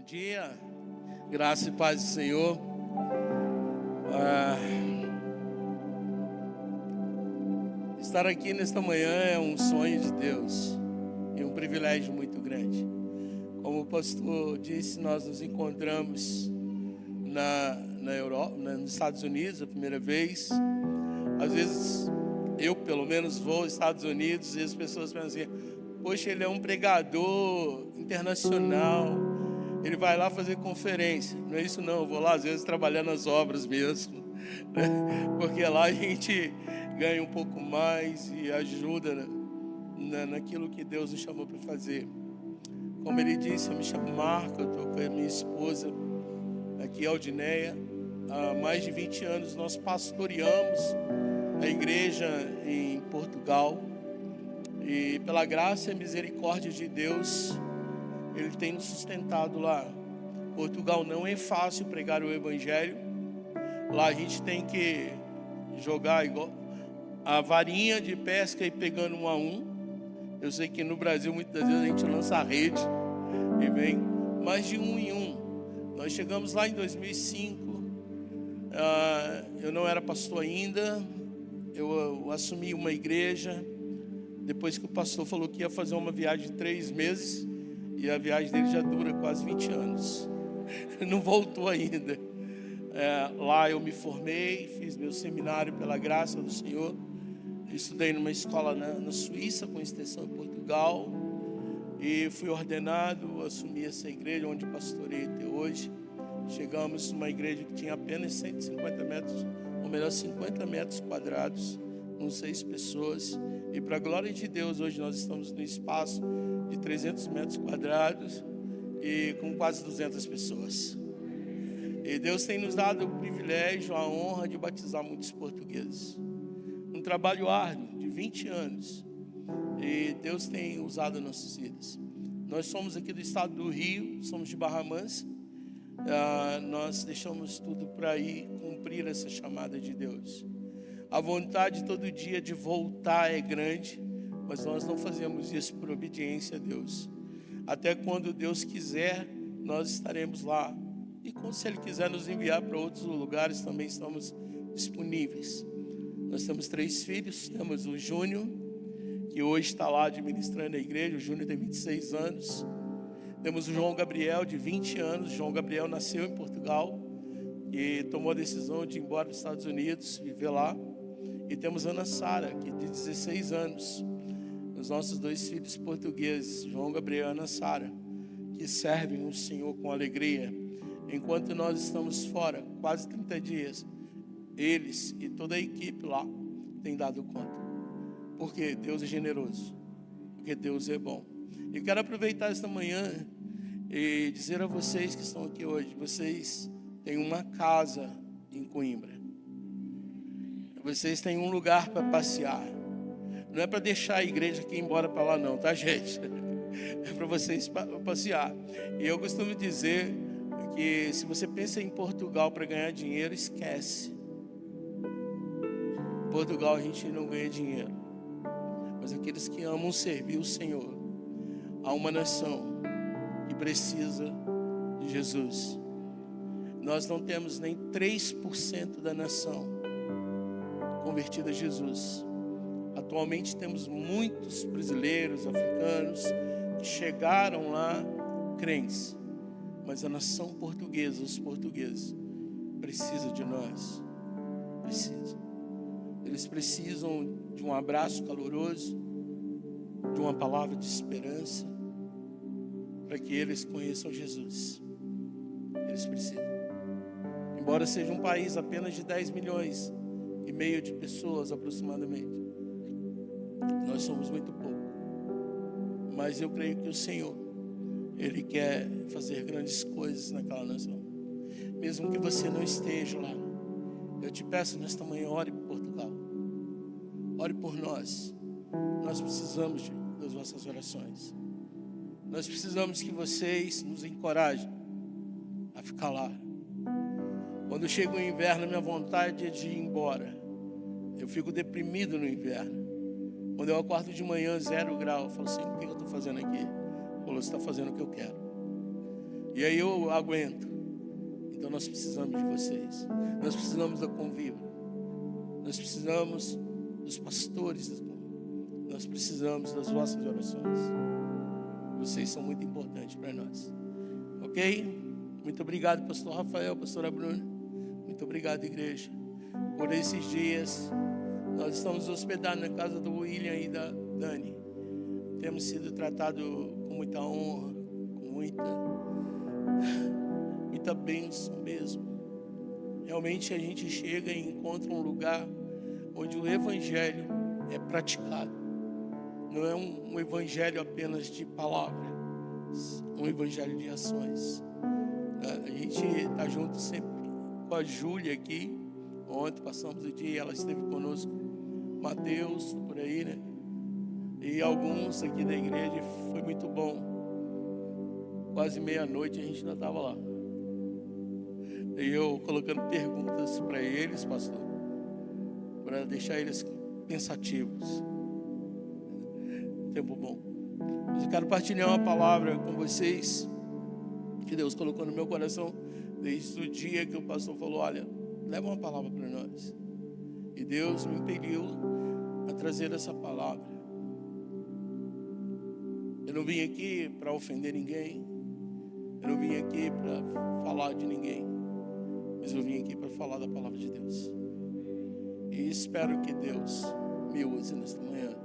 Bom dia, graça e paz do Senhor. Estar aqui nesta manhã é um sonho de Deus e um privilégio muito grande. Como o pastor disse, nós nos encontramos na Europa, nos Estados Unidos a primeira vez. Às vezes, eu pelo menos vou aos Estados Unidos e as pessoas pensam assim: poxa, ele é um pregador internacional, ele vai lá fazer conferência. Não é isso não, eu vou lá às vezes trabalhar nas obras mesmo, né? Porque lá a gente ganha um pouco mais e ajuda naquilo que Deus nos chamou para fazer. Como ele disse, eu me chamo Marco, eu estou com a minha esposa aqui, Aldineia. Há mais de 20 anos nós pastoreamos a igreja em Portugal. E pela graça e misericórdia de Deus, Ele tem nos sustentado lá. Portugal não é fácil pregar o Evangelho. Lá a gente tem que jogar igual a varinha de pesca e pegando um a um. Eu sei que no Brasil muitas vezes a gente lança a rede e vem mais de um em um. Nós chegamos lá em 2005. Eu não era pastor ainda. Eu assumi uma igreja depois que o pastor falou que ia fazer uma viagem de 3 meses, e a viagem dele já dura quase 20 anos. Não voltou ainda. Lá eu me formei, fiz meu seminário pela graça do Senhor. Estudei numa escola na Suíça, com extensão em Portugal. E fui ordenado, assumi essa igreja onde pastorei até hoje. Chegamos numa igreja que tinha apenas 150 metros, ou melhor, 50 metros quadrados, com 6 pessoas. E para a glória de Deus, hoje nós estamos no espaço de 300 metros quadrados e com quase 200 pessoas. E Deus tem nos dado o privilégio, a honra de batizar muitos portugueses. Um trabalho árduo de 20 anos. E Deus tem usado nossas vidas. Nós somos aqui do estado do Rio, somos de Barra Mansa. Nós deixamos tudo para ir cumprir essa chamada de Deus. A vontade todo dia de voltar é grande, mas nós não fazemos isso por obediência a Deus. Até quando Deus quiser, nós estaremos lá. E se Ele quiser nos enviar para outros lugares, também estamos disponíveis. Nós temos 3 filhos. Temos o Júnior, que hoje está lá administrando a igreja. O Júnior tem 26 anos. Temos o João Gabriel, de 20 anos. O João Gabriel nasceu em Portugal e tomou a decisão de ir embora para os Estados Unidos, viver lá. E temos a Ana Sara, que de 16 anos, os nossos 2 filhos portugueses, João Gabriel e Ana Sara, que servem o Senhor com alegria. Enquanto nós estamos fora, quase 30 dias, eles e toda a equipe lá têm dado conta. Porque Deus é generoso, porque Deus é bom. Eu quero aproveitar esta manhã e dizer a vocês que estão aqui hoje, vocês têm uma casa em Coimbra. Vocês têm um lugar para passear. Não é para deixar a igreja aqui e ir embora para lá não, tá, gente? É para vocês passear. E eu costumo dizer que se você pensa em Portugal para ganhar dinheiro, esquece. Em Portugal a gente não ganha dinheiro. Mas aqueles que amam servir o Senhor, há uma nação que precisa de Jesus. Nós não temos nem 3% da nação convertida a Jesus. Atualmente temos muitos brasileiros, africanos que chegaram lá crentes, mas a nação portuguesa, os portugueses, precisam de nós. Eles precisam de um abraço caloroso, de uma palavra de esperança, para que eles conheçam Jesus. Eles precisam. Embora seja um país apenas de 10 milhões e meio de pessoas aproximadamente, nós somos muito pouco. Mas eu creio que o Senhor, Ele quer fazer grandes coisas naquela nação. Mesmo que você não esteja lá, eu te peço nesta manhã, ore por Portugal. Ore por nós. Nós precisamos das vossas orações. Nós precisamos que vocês nos encorajem a ficar lá. Quando chega o inverno, minha vontade é de ir embora. Eu fico deprimido no inverno. Quando eu acordo de manhã, 0 grau, eu falo assim: o que eu estou fazendo aqui? Ele falou: você está fazendo o que eu quero. E aí eu aguento. Então nós precisamos de vocês. Nós precisamos da convívio. Nós precisamos dos pastores. Nós precisamos das vossas orações. Vocês são muito importantes para nós. Ok? Muito obrigado, pastor Rafael, pastora Bruna. Muito obrigado, igreja. Por esses dias, nós estamos hospedados na casa do William e da Dani. Temos sido tratados com muita honra, com muita bênção mesmo. Realmente a gente chega e encontra um lugar onde o evangelho é praticado. Não é um evangelho apenas de palavras, um evangelho de ações. A gente está junto sempre com a Júlia aqui. Ontem passamos o dia, ela esteve conosco. Mateus, por aí, né? E alguns aqui da igreja, foi muito bom. Quase meia-noite a gente ainda estava lá. E eu colocando perguntas para eles, pastor, para deixar eles pensativos. Tempo bom. Mas eu quero partilhar uma palavra com vocês que Deus colocou no meu coração desde o dia que o pastor falou: olha, leva uma palavra para nós. E Deus me impeliu a trazer essa palavra. Eu não vim aqui para ofender ninguém. Eu não vim aqui para falar de ninguém. Mas eu vim aqui para falar da palavra de Deus. E espero que Deus me use nesta manhã.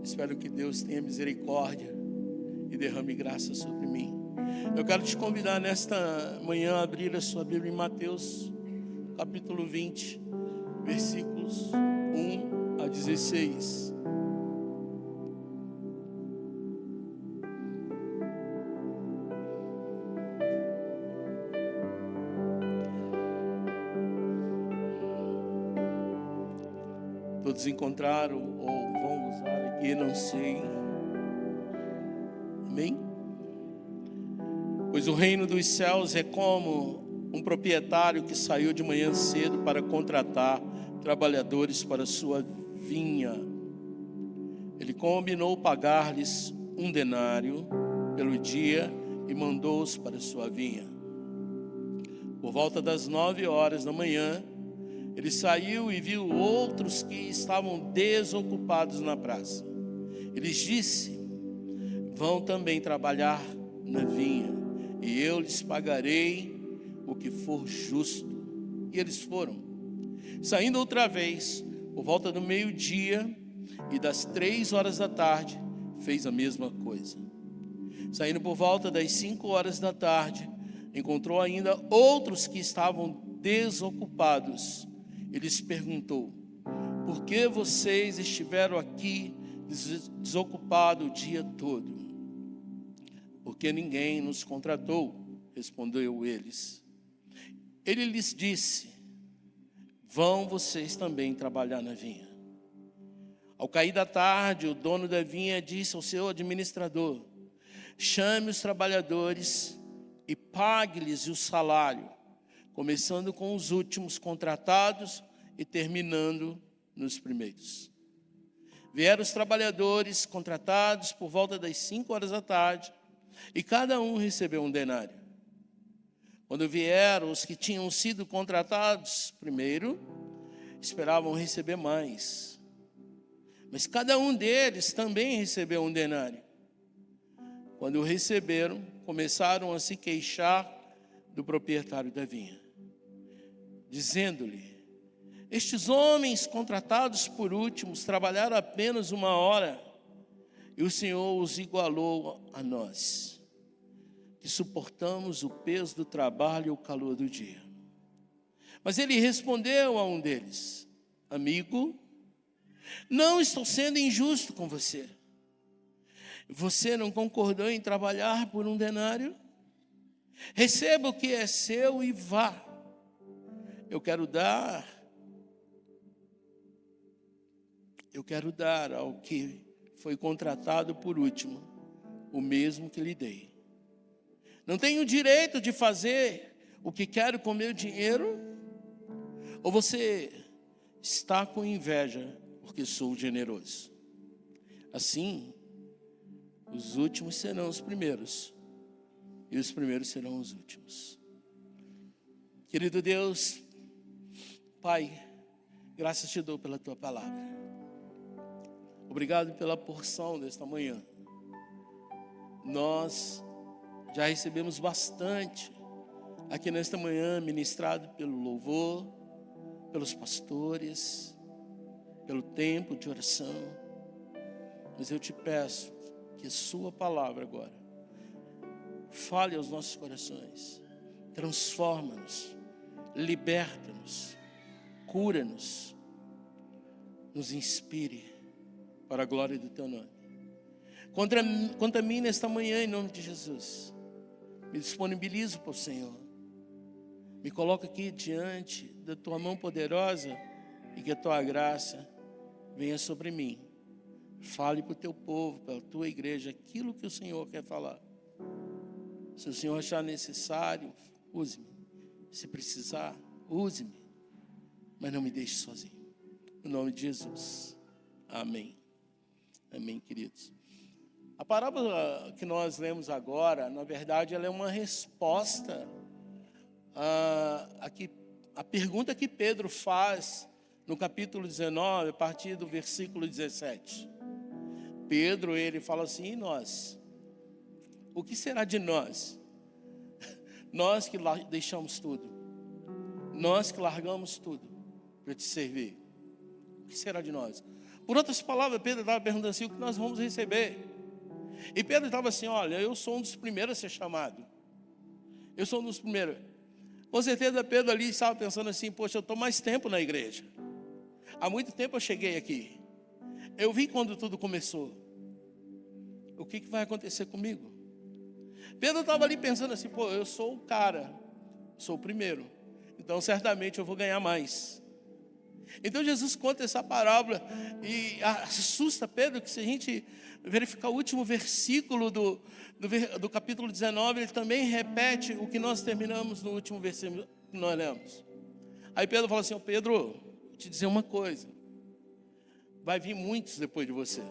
Espero que Deus tenha misericórdia e derrame graça sobre mim. Eu quero te convidar nesta manhã a abrir a sua Bíblia em Mateus, capítulo 20, versículos 1 a 16. Todos encontraram ou vão usar aqui, não sei. Amém? Pois o reino dos céus é como um proprietário que saiu de manhã cedo para contratar trabalhadores para sua vinha. Ele combinou pagar-lhes 1 denário pelo dia e mandou-os para sua vinha. Por volta das 9 horas da manhã, ele saiu e viu outros que estavam desocupados na praça. Ele disse: vão também trabalhar na vinha, e eu lhes pagarei o que for justo. E eles foram. Saindo outra vez, por volta do meio-dia e das 3 horas da tarde, fez a mesma coisa. Saindo por volta das 5 horas da tarde, encontrou ainda outros que estavam desocupados. Ele lhes perguntou: por que vocês estiveram aqui desocupados o dia todo? Porque ninguém nos contratou, respondeu eles. Ele lhes disse: vão vocês também trabalhar na vinha. Ao cair da tarde, o dono da vinha disse ao seu administrador: chame os trabalhadores e pague-lhes o salário, começando com os últimos contratados e terminando nos primeiros. Vieram os trabalhadores contratados por volta das 5 horas da tarde, e cada um recebeu 1 denário. Quando vieram os que tinham sido contratados primeiro, esperavam receber mais. Mas cada um deles também recebeu 1 denário. Quando o receberam, começaram a se queixar do proprietário da vinha, dizendo-lhe: estes homens contratados por últimos trabalharam apenas 1 hora, e o Senhor os igualou a nós, que suportamos o peso do trabalho e o calor do dia. Mas ele respondeu a um deles: amigo, não estou sendo injusto com você. Você não concordou em trabalhar por 1 denário? Receba o que é seu e vá. Eu quero dar ao que foi contratado por último o mesmo que lhe dei. Não tenho direito de fazer o que quero com meu dinheiro? Ou você está com inveja porque sou generoso? Assim, os últimos serão os primeiros, e os primeiros serão os últimos. Querido Deus, Pai, graças te dou pela tua palavra. Obrigado pela porção desta manhã. Nós já recebemos bastante aqui nesta manhã, ministrado pelo louvor, pelos pastores, pelo tempo de oração. Mas eu te peço que a sua palavra agora fale aos nossos corações, transforma-nos, liberta-nos, cura-nos, nos inspire para a glória do teu nome. Quanto a mim nesta manhã, em nome de Jesus, me disponibilizo para o Senhor. Me coloco aqui diante da tua mão poderosa e que a tua graça venha sobre mim. Fale para o teu povo, para a tua igreja, aquilo que o Senhor quer falar. Se o Senhor achar necessário, use-me. Se precisar, use-me. Mas não me deixe sozinho. Em nome de Jesus. Amém. Amém, queridos. A parábola que nós lemos agora, na verdade, ela é uma resposta a pergunta que Pedro faz no capítulo 19, a partir do versículo 17. Pedro, ele fala assim: e nós? O que será de nós? Nós que deixamos tudo. Nós que largamos tudo para te servir. O que será de nós? Por outras palavras, Pedro estava perguntando assim: o que nós vamos receber? E Pedro estava assim: olha, eu sou um dos primeiros a ser chamado. Eu sou um dos primeiros. Com certeza Pedro ali estava pensando assim: poxa, eu estou mais tempo na igreja. Há muito tempo eu cheguei aqui. Eu vi quando tudo começou. O que vai acontecer comigo? Pedro estava ali pensando assim: pô, eu sou o cara, sou o primeiro. Então certamente eu vou ganhar mais. Então Jesus conta essa parábola e assusta Pedro, que se a gente verificar o último versículo do capítulo 19, ele também repete o que nós terminamos no último versículo que nós lemos. Aí Pedro fala assim: Pedro, vou te dizer uma coisa, vai vir muitos depois de você,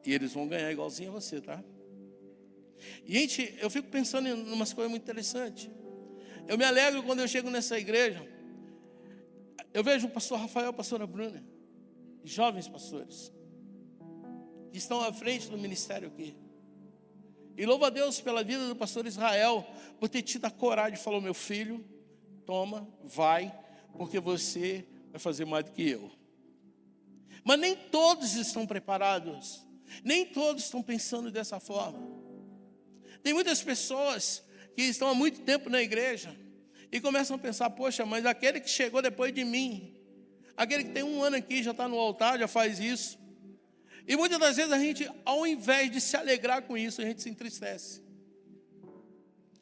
e eles vão ganhar igualzinho a você, tá? E gente, eu fico pensando em umas coisas muito interessantes. Eu me alegro quando eu chego nessa igreja. Eu vejo o pastor Rafael, a pastora Bruna, jovens pastores, que estão à frente do ministério aqui. E louvo a Deus pela vida do pastor Israel, por ter tido a coragem de falar: meu filho, toma, vai, porque você vai fazer mais do que eu. Mas nem todos estão preparados, nem todos estão pensando dessa forma. Tem muitas pessoas que estão há muito tempo na igreja e começam a pensar: poxa, mas aquele que chegou depois de mim, aquele que tem 1 ano aqui, já está no altar, já faz isso. E muitas das vezes a gente, ao invés de se alegrar com isso, a gente se entristece.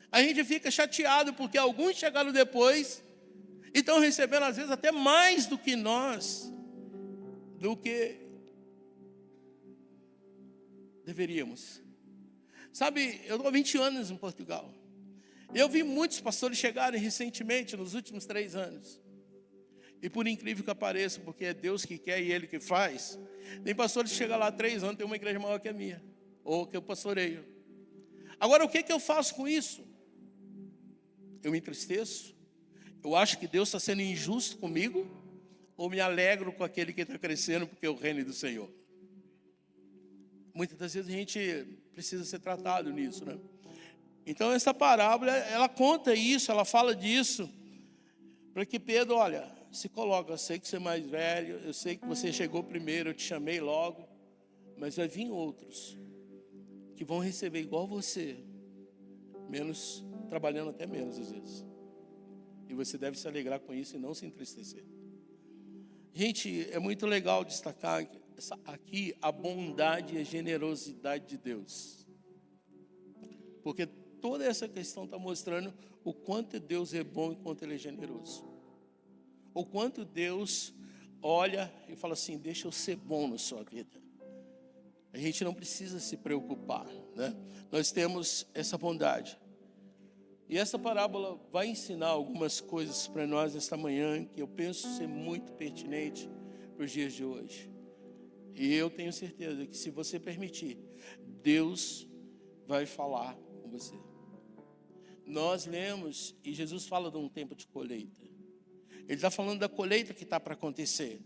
A gente fica chateado porque alguns chegaram depois e estão recebendo às vezes até mais do que nós, do que deveríamos. Sabe, eu estou há 20 anos em Portugal. Eu vi muitos pastores chegarem recentemente, nos últimos 3 anos. E por incrível que pareça, porque é Deus que quer e Ele que faz, tem pastores que chegam lá há 3 anos, tem uma igreja maior que a minha, ou que eu pastoreio. Agora, o que eu faço com isso? Eu me entristeço? Eu acho que Deus está sendo injusto comigo? Ou me alegro com aquele que está crescendo, porque é o reino do Senhor? Muitas das vezes a gente precisa ser tratado nisso, né? Então essa parábola, ela conta isso, ela fala disso, para que Pedro, olha, se coloca: eu sei que você é mais velho, eu sei que você chegou primeiro, eu te chamei logo, mas vai vir outros que vão receber igual você, menos, trabalhando até menos às vezes. E você deve se alegrar com isso e não se entristecer. Gente, é muito legal destacar aqui a bondade e a generosidade de Deus. Porque toda essa questão está mostrando o quanto Deus é bom e quanto Ele é generoso. O quanto Deus olha e fala assim: deixa eu ser bom na sua vida. A gente não precisa se preocupar, né? Nós temos essa bondade. E essa parábola vai ensinar algumas coisas para nós esta manhã, que eu penso ser muito pertinente para os dias de hoje. E eu tenho certeza que, se você permitir, Deus vai falar com com você. Nós lemos, e Jesus fala de um tempo de colheita. Ele está falando da colheita que está para acontecer.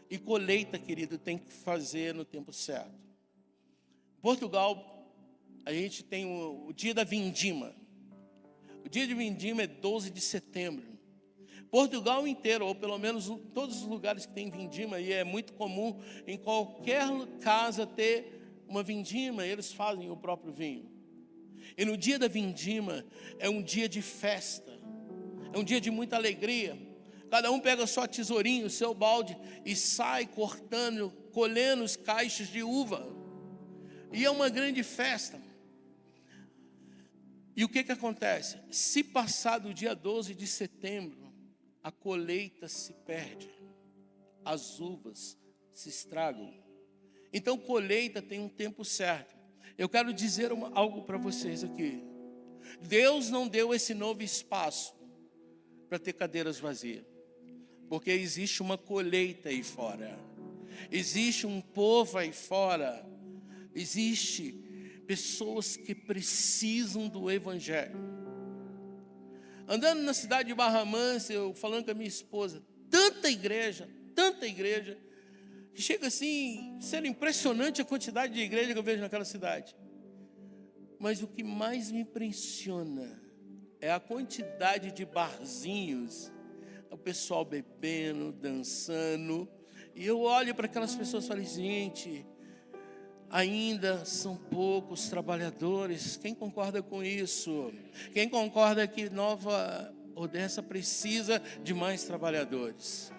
E colheita, querido, tem que fazer no tempo certo. Em Portugal, a gente tem o dia da vindima. O dia de vindima é 12 de setembro. Portugal inteiro, ou pelo menos todos os lugares que tem vindima, e é muito comum em qualquer casa ter uma vindima, eles fazem o próprio vinho. E no dia da vindima é um dia de festa, é um dia de muita alegria. Cada um pega sua tesourinha, o seu balde e sai cortando, colhendo os cachos de uva. E é uma grande festa. E o que acontece? Se passar do dia 12 de setembro, a colheita se perde, as uvas se estragam. Então, colheita tem um tempo certo. Eu quero dizer algo para vocês aqui. Deus não deu esse novo espaço para ter cadeiras vazias, porque existe uma colheita aí fora, existe um povo aí fora, existe pessoas que precisam do Evangelho. Andando na cidade de Barra Mansa, eu falando com a minha esposa, tanta igreja, que chega assim, ser impressionante a quantidade de igreja que eu vejo naquela cidade. Mas o que mais me impressiona é a quantidade de barzinhos, o pessoal bebendo, dançando, e eu olho para aquelas pessoas e falo, gente, ainda são poucos trabalhadores. Quem concorda com isso? Quem concorda que Nova Odessa precisa de mais trabalhadores?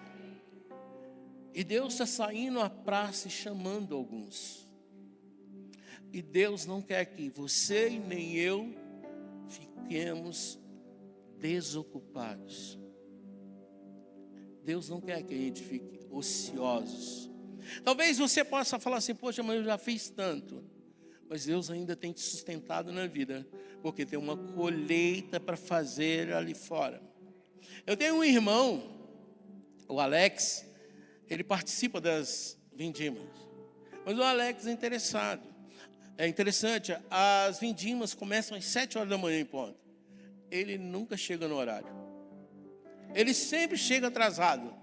E Deus está saindo à praça e chamando alguns. E Deus não quer que você e nem eu fiquemos desocupados. Deus não quer que a gente fique ociosos. Talvez você possa falar assim, poxa, mas eu já fiz tanto. Mas Deus ainda tem te sustentado na vida, porque tem uma colheita para fazer ali fora. Eu tenho um irmão, o Alex, ele participa das vindimas. Mas o Alex é interessado. É interessante, as vindimas começam às 7 horas da manhã em ponto. Ele nunca chega no horário. Ele sempre chega atrasado.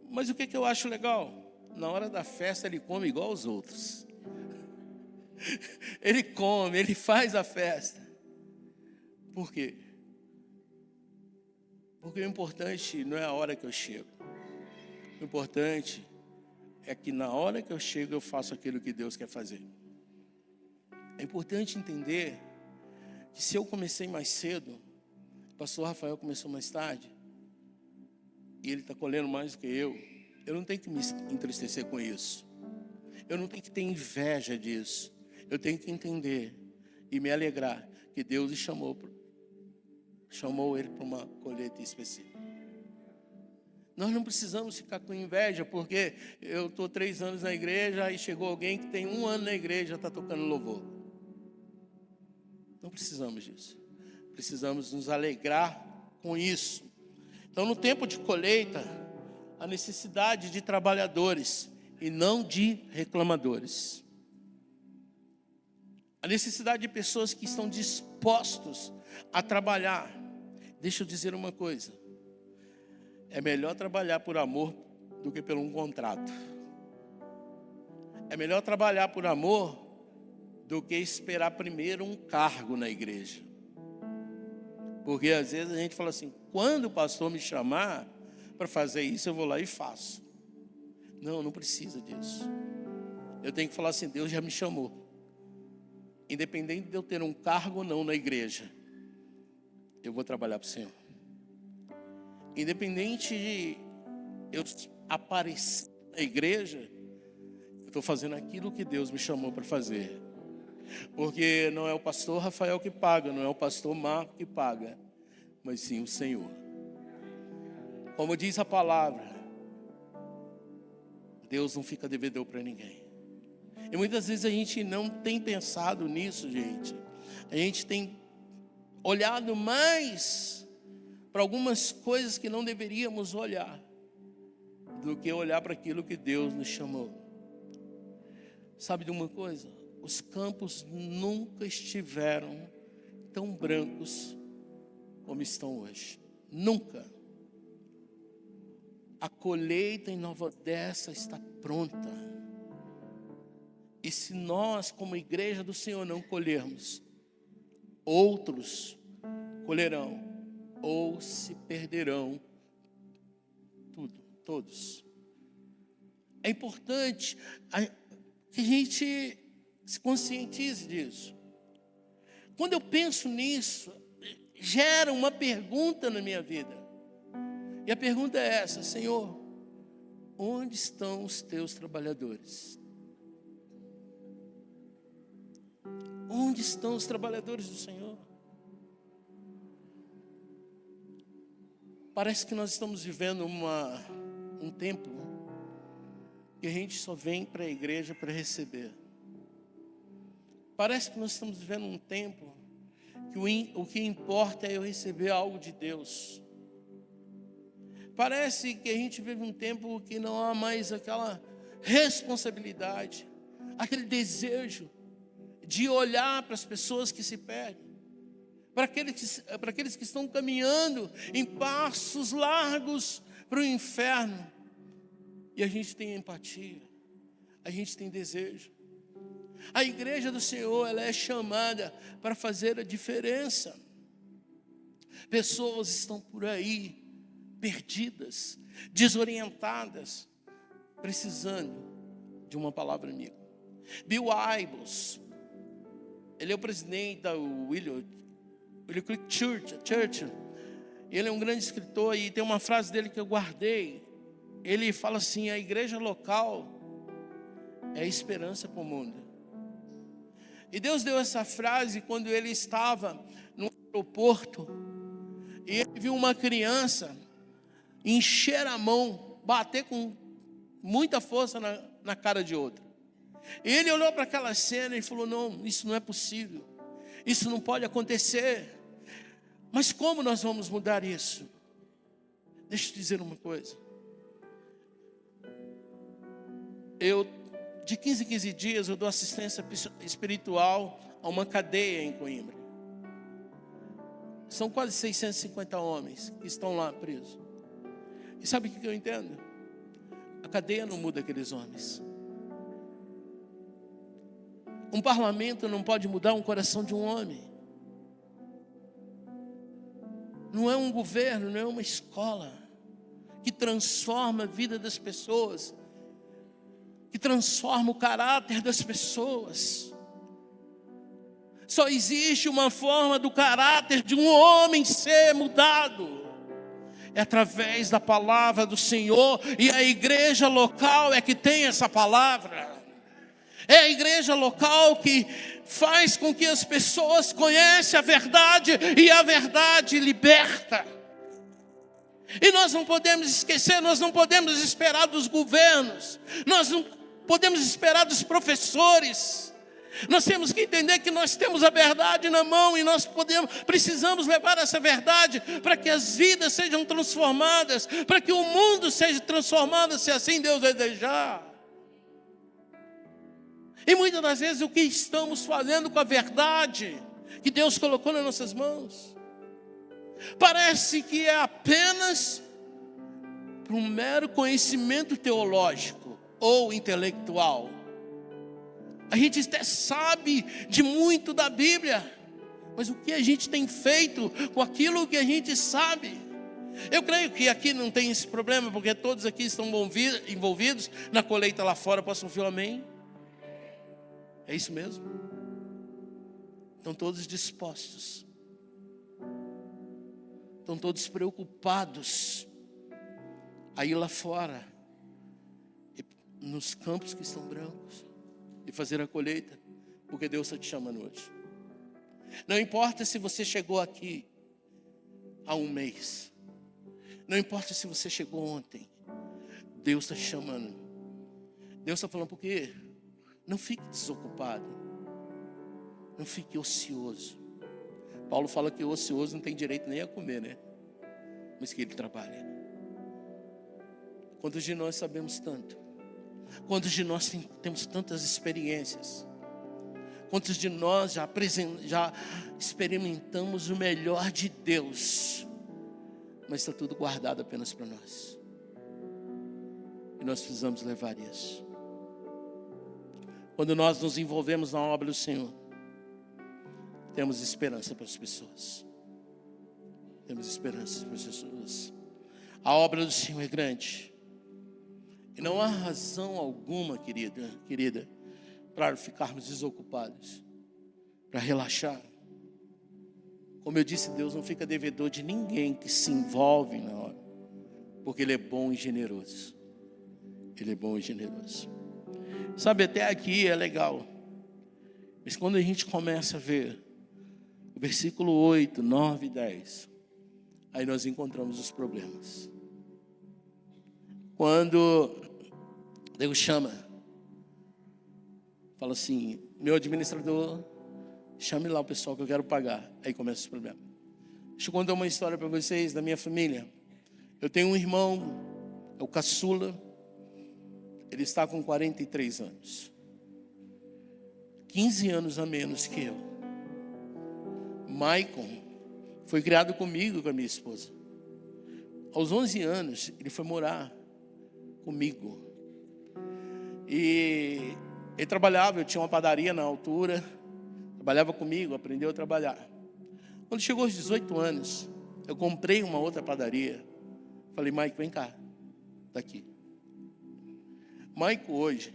Mas o que eu acho legal? Na hora da festa ele come igual aos outros. Ele come, ele faz a festa. Por quê? Porque o importante não é a hora que eu chego. O importante é que na hora que eu chego eu faço aquilo que Deus quer fazer. É importante entender que se eu comecei mais cedo, o pastor Rafael começou mais tarde, e ele está colhendo mais do que eu não tenho que me entristecer com isso. Eu não tenho que ter inveja disso. Eu tenho que entender e me alegrar que Deus chamou ele para uma colheita específica. Nós não precisamos ficar com inveja, porque eu estou 3 anos na igreja e chegou alguém que tem 1 ano na igreja e está tocando louvor. Não precisamos disso. Precisamos nos alegrar com isso. Então, no tempo de colheita, a necessidade de trabalhadores e não de reclamadores. A necessidade de pessoas que estão dispostos a trabalhar. Deixa eu dizer uma coisa. É melhor trabalhar por amor do que por um contrato. É melhor trabalhar por amor do que esperar primeiro um cargo na igreja. Porque às vezes a gente fala assim, quando o pastor me chamar para fazer isso, eu vou lá e faço. Não precisa disso. Eu tenho que falar assim, Deus já me chamou. Independente de eu ter um cargo ou não na igreja, eu vou trabalhar para o Senhor. Independente de eu aparecer na igreja, eu estou fazendo aquilo que Deus me chamou para fazer. Porque não é o pastor Rafael que paga, não é o pastor Marco que paga, mas sim o Senhor. Como diz a palavra, Deus não fica devedor para ninguém. E muitas vezes a gente não tem pensado nisso, gente. A gente tem olhado mais para algumas coisas que não deveríamos olhar, do que olhar para aquilo que Deus nos chamou. Sabe de uma coisa? os campos nunca estiveram tão brancos como estão hoje. Nunca. A colheita em Nova Odessa está pronta. E se nós, como igreja do Senhor, não colhermos, outros colherão ou se perderão todos. É importante que a gente se conscientize disso. Quando eu penso nisso, gera uma pergunta na minha vida. E a pergunta é essa: Senhor, onde estão os teus trabalhadores? Onde estão os trabalhadores do Senhor? Parece que nós estamos vivendo um tempo que a gente só vem para a igreja para receber. Parece que nós estamos vivendo um tempo que o que importa é eu receber algo de Deus. Parece que a gente vive um tempo que não há mais aquela responsabilidade, aquele desejo de olhar para as pessoas que se perdem, para aqueles que estão caminhando em passos largos para o inferno. E a gente tem empatia, a gente tem desejo. A igreja do Senhor, ela é chamada para fazer a diferença. Pessoas estão por aí, perdidas, desorientadas, precisando de uma palavra amiga. Bill Hybels, ele é o presidente da Willow Creek Church. Ele é um grande escritor e tem uma frase dele que eu guardei. Ele fala assim: a igreja local é a esperança para o mundo. E Deus deu essa frase quando ele estava no aeroporto e ele viu uma criança encher a mão, bater com muita força na cara de outra. E ele olhou para aquela cena e falou: não, isso não é possível, isso não pode acontecer. Mas como nós vamos mudar isso? Deixa eu te dizer uma coisa. De 15 em 15 dias, eu dou assistência espiritual a uma cadeia em Coimbra. São quase 650 homens que estão lá presos. E sabe o que eu entendo? A cadeia não muda aqueles homens. Um parlamento não pode mudar um coração de um homem. Não é um governo, não é uma escola que transforma a vida das pessoas, que transforma o caráter das pessoas. Só existe uma forma do caráter de um homem ser mudado. É através da palavra do Senhor. E a igreja local é que tem essa palavra. É a igreja local que faz com que as pessoas conheçam a verdade. E a verdade liberta. E nós não podemos esquecer, nós não podemos esperar dos governos. Nós não podemos esperar dos professores. Nós temos que entender que nós temos a verdade na mão e nós precisamos levar essa verdade para que as vidas sejam transformadas, para que o mundo seja transformado, se assim Deus desejar. E muitas das vezes o que estamos fazendo com a verdade que Deus colocou nas nossas mãos, parece que é apenas para um mero conhecimento teológico ou intelectual. A gente até sabe de muito da Bíblia, mas o que a gente tem feito com aquilo que a gente sabe? Eu creio que aqui não tem esse problema, porque todos aqui estão envolvidos na colheita lá fora. Posso ouvir um amém? É isso mesmo? Estão todos dispostos, estão todos preocupados a ir lá fora, nos campos que estão brancos, e fazer a colheita, porque Deus está te chamando hoje. Não importa se você chegou aqui há um mês, não importa se você chegou ontem, Deus está te chamando. Deus está falando, porque não fique desocupado, não fique ocioso. Paulo fala que o ocioso não tem direito nem a comer, né? Mas que ele trabalha. Quantos de nós sabemos tanto? Quantos de nós temos tantas experiências? Quantos de nós já experimentamos o melhor de Deus, mas está tudo guardado apenas para nós? E nós precisamos levar isso. Quando nós nos envolvemos na obra do Senhor, temos esperança para as pessoas. Temos esperança para as pessoas. A obra do Senhor é grande. E não há razão alguma, querida, para ficarmos desocupados, para relaxar. Como eu disse, Deus não fica devedor de ninguém que se envolve na obra, porque Ele é bom e generoso. Ele é bom e generoso. Sabe, até aqui é legal, mas quando a gente começa a ver o versículo 8, 9 e 10, aí nós encontramos os problemas. Quando Deus chama, fala assim: meu administrador, chame lá o pessoal que eu quero pagar. Aí começa os problemas. Deixa eu contar uma história para vocês da minha família. Eu tenho um irmão, é o caçula. Ele está com 43 anos. 15 anos a menos que eu. Maicon foi criado comigo e com a minha esposa. Aos 11 anos, ele foi morar comigo. E ele trabalhava, eu tinha uma padaria na altura. Trabalhava comigo, aprendeu a trabalhar. Quando chegou aos 18 anos, eu comprei uma outra padaria. Falei: Maicon, vem cá, está aqui. Maicon hoje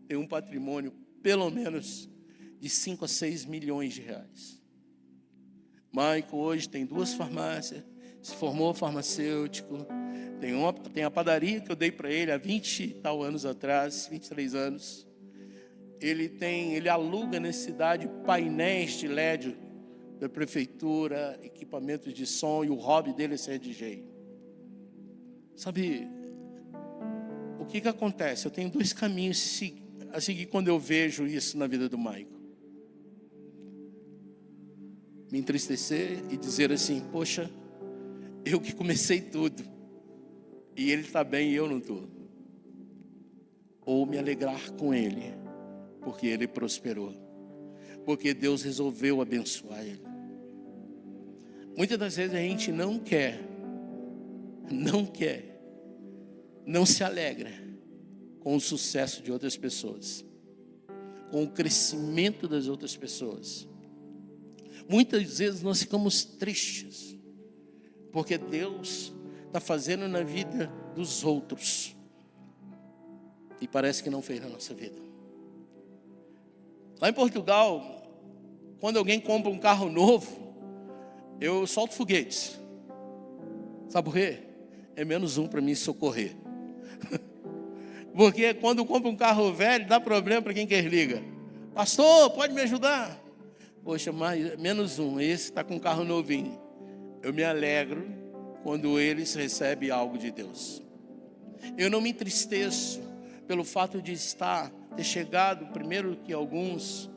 tem um patrimônio pelo menos de 5 a 6 milhões de reais. Maicon hoje tem 2 farmácias, se formou farmacêutico, tem a padaria que eu dei para ele há 20 e tal anos atrás, 23 anos. Ele aluga nessa cidade painéis de LED da prefeitura, equipamentos de som, e o hobby dele é ser DJ. Sabe, o que acontece? Eu tenho 2 caminhos a seguir quando eu vejo isso na vida do Maicon. Me entristecer e dizer assim: poxa, eu que comecei tudo, e ele está bem e eu não estou. Ou me alegrar com ele, porque ele prosperou, porque Deus resolveu abençoar ele. Muitas das vezes a gente não se alegra com o sucesso de outras pessoas, com o crescimento das outras pessoas. Muitas vezes nós ficamos tristes, porque Deus está fazendo na vida dos outros, e parece que não fez na nossa vida. Lá em Portugal, quando alguém compra um carro novo, eu solto foguetes. Sabe por quê? É -1 para me socorrer. Porque quando compra um carro velho, dá problema para quem quer liga. Pastor, pode me ajudar? Poxa, mas -1, esse está com um carro novinho. Eu me alegro quando eles recebem algo de Deus. Eu não me entristeço pelo fato de ter chegado primeiro que alguns,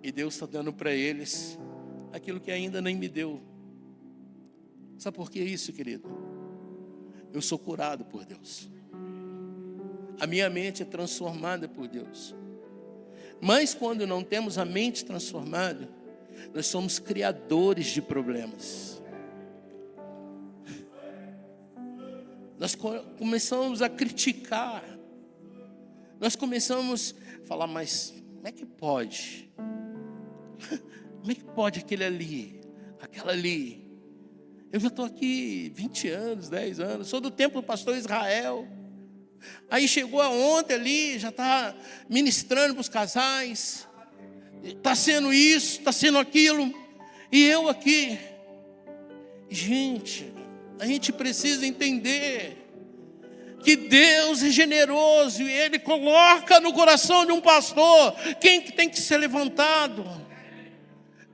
e Deus está dando para eles aquilo que ainda nem me deu. Sabe por que isso, querido? Eu sou curado por Deus. A minha mente é transformada por Deus. Mas quando não temos a mente transformada, nós somos criadores de problemas. Nós começamos a criticar. Nós começamos a falar: mas como é que pode? Como é que pode aquele ali, aquela ali? Eu já estou aqui 20 anos, 10 anos, sou do tempo do pastor Israel. Aí chegou ontem ali, já está ministrando para os casais, está sendo isso, está sendo aquilo, e eu aqui. Gente, a gente precisa entender que Deus é generoso, e Ele coloca no coração de um pastor quem que tem que ser levantado,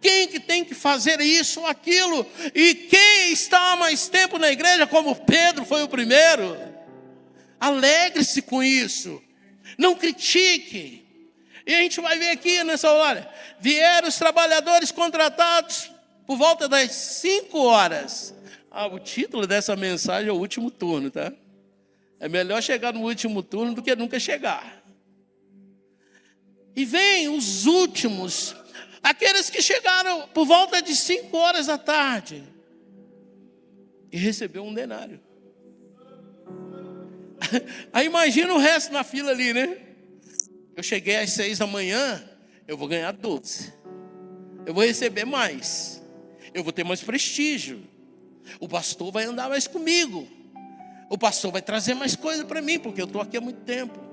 quem que tem que fazer isso ou aquilo, e quem está há mais tempo na igreja, como Pedro foi o primeiro. Alegre-se com isso, não critique. E a gente vai ver aqui nessa hora: vieram os trabalhadores contratados por volta das 5 horas. O título dessa mensagem é o último turno, tá? É melhor chegar no último turno do que nunca chegar. E vem os últimos, aqueles que chegaram por volta de 5 horas da tarde e recebeu um denário. Aí imagina o resto na fila ali, né? Eu cheguei às 6 da manhã, eu vou ganhar 12. Eu vou receber mais. Eu vou ter mais prestígio. O pastor vai andar mais comigo. O pastor vai trazer mais coisa para mim, porque eu estou aqui há muito tempo.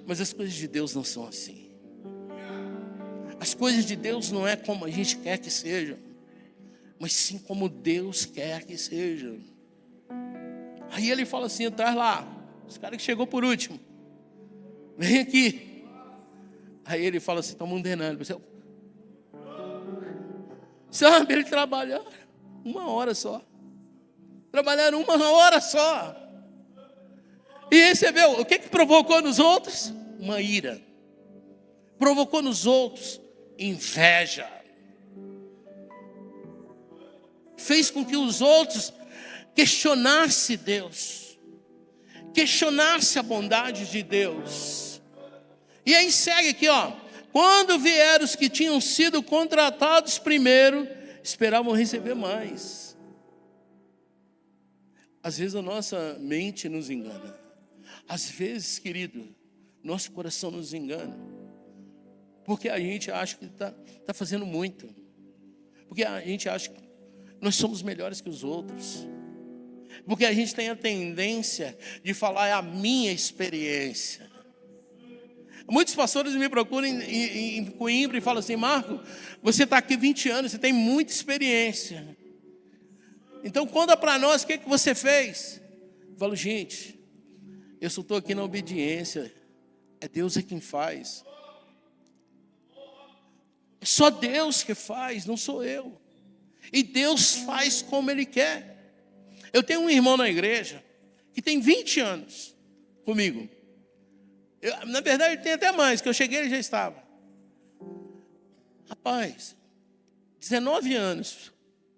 Mas as coisas de Deus não são assim. As coisas de Deus não é como a gente quer que sejam, mas sim como Deus quer que sejam. Aí ele fala assim, traz lá, os caras que chegou por último, vem aqui. Aí ele fala assim, toma um denário. Sabe, ele trabalhou 1 hora só. Trabalharam 1 hora só. E recebeu, o que provocou nos outros? Uma ira. Provocou nos outros inveja. Fez com que os outros questionassem Deus. Questionassem a bondade de Deus. E aí segue aqui, ó. Quando vieram os que tinham sido contratados primeiro, esperavam receber mais. Às vezes a nossa mente nos engana. Às vezes, querido, nosso coração nos engana. Porque a gente acha que está fazendo muito. Porque a gente acha que nós somos melhores que os outros. Porque a gente tem a tendência de falar, é a minha experiência. Muitos pastores me procuram em Coimbra e falam assim, Marco, você está aqui 20 anos, você tem muita experiência. Então conta para nós o que você fez. Eu falo, gente, eu só estou aqui na obediência. É Deus quem faz. É só Deus que faz, não sou eu. E Deus faz como Ele quer. Eu tenho um irmão na igreja que tem 20 anos comigo. Na verdade, ele tem até mais, que eu cheguei ele já estava. Rapaz, 19 anos,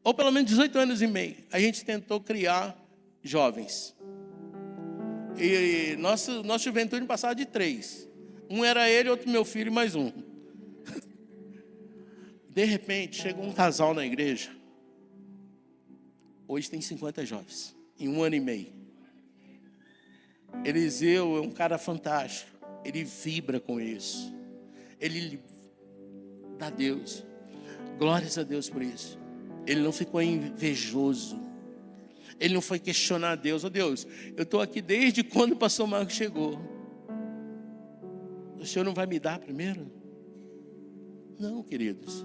ou pelo menos 18 anos e meio, a gente tentou criar jovens. E nossa juventude passava de 3. Um era ele, outro meu filho e mais um. De repente, chegou um casal na igreja. Hoje tem 50 jovens, em 1 ano e meio. Eliseu é um cara fantástico. Ele vibra com isso. Ele dá a Deus. Glórias a Deus por isso. Ele não ficou invejoso. Ele não foi questionar a Deus. Oh Deus, eu estou aqui desde quando o pastor Marcos chegou. O Senhor não vai me dar primeiro? Não, queridos.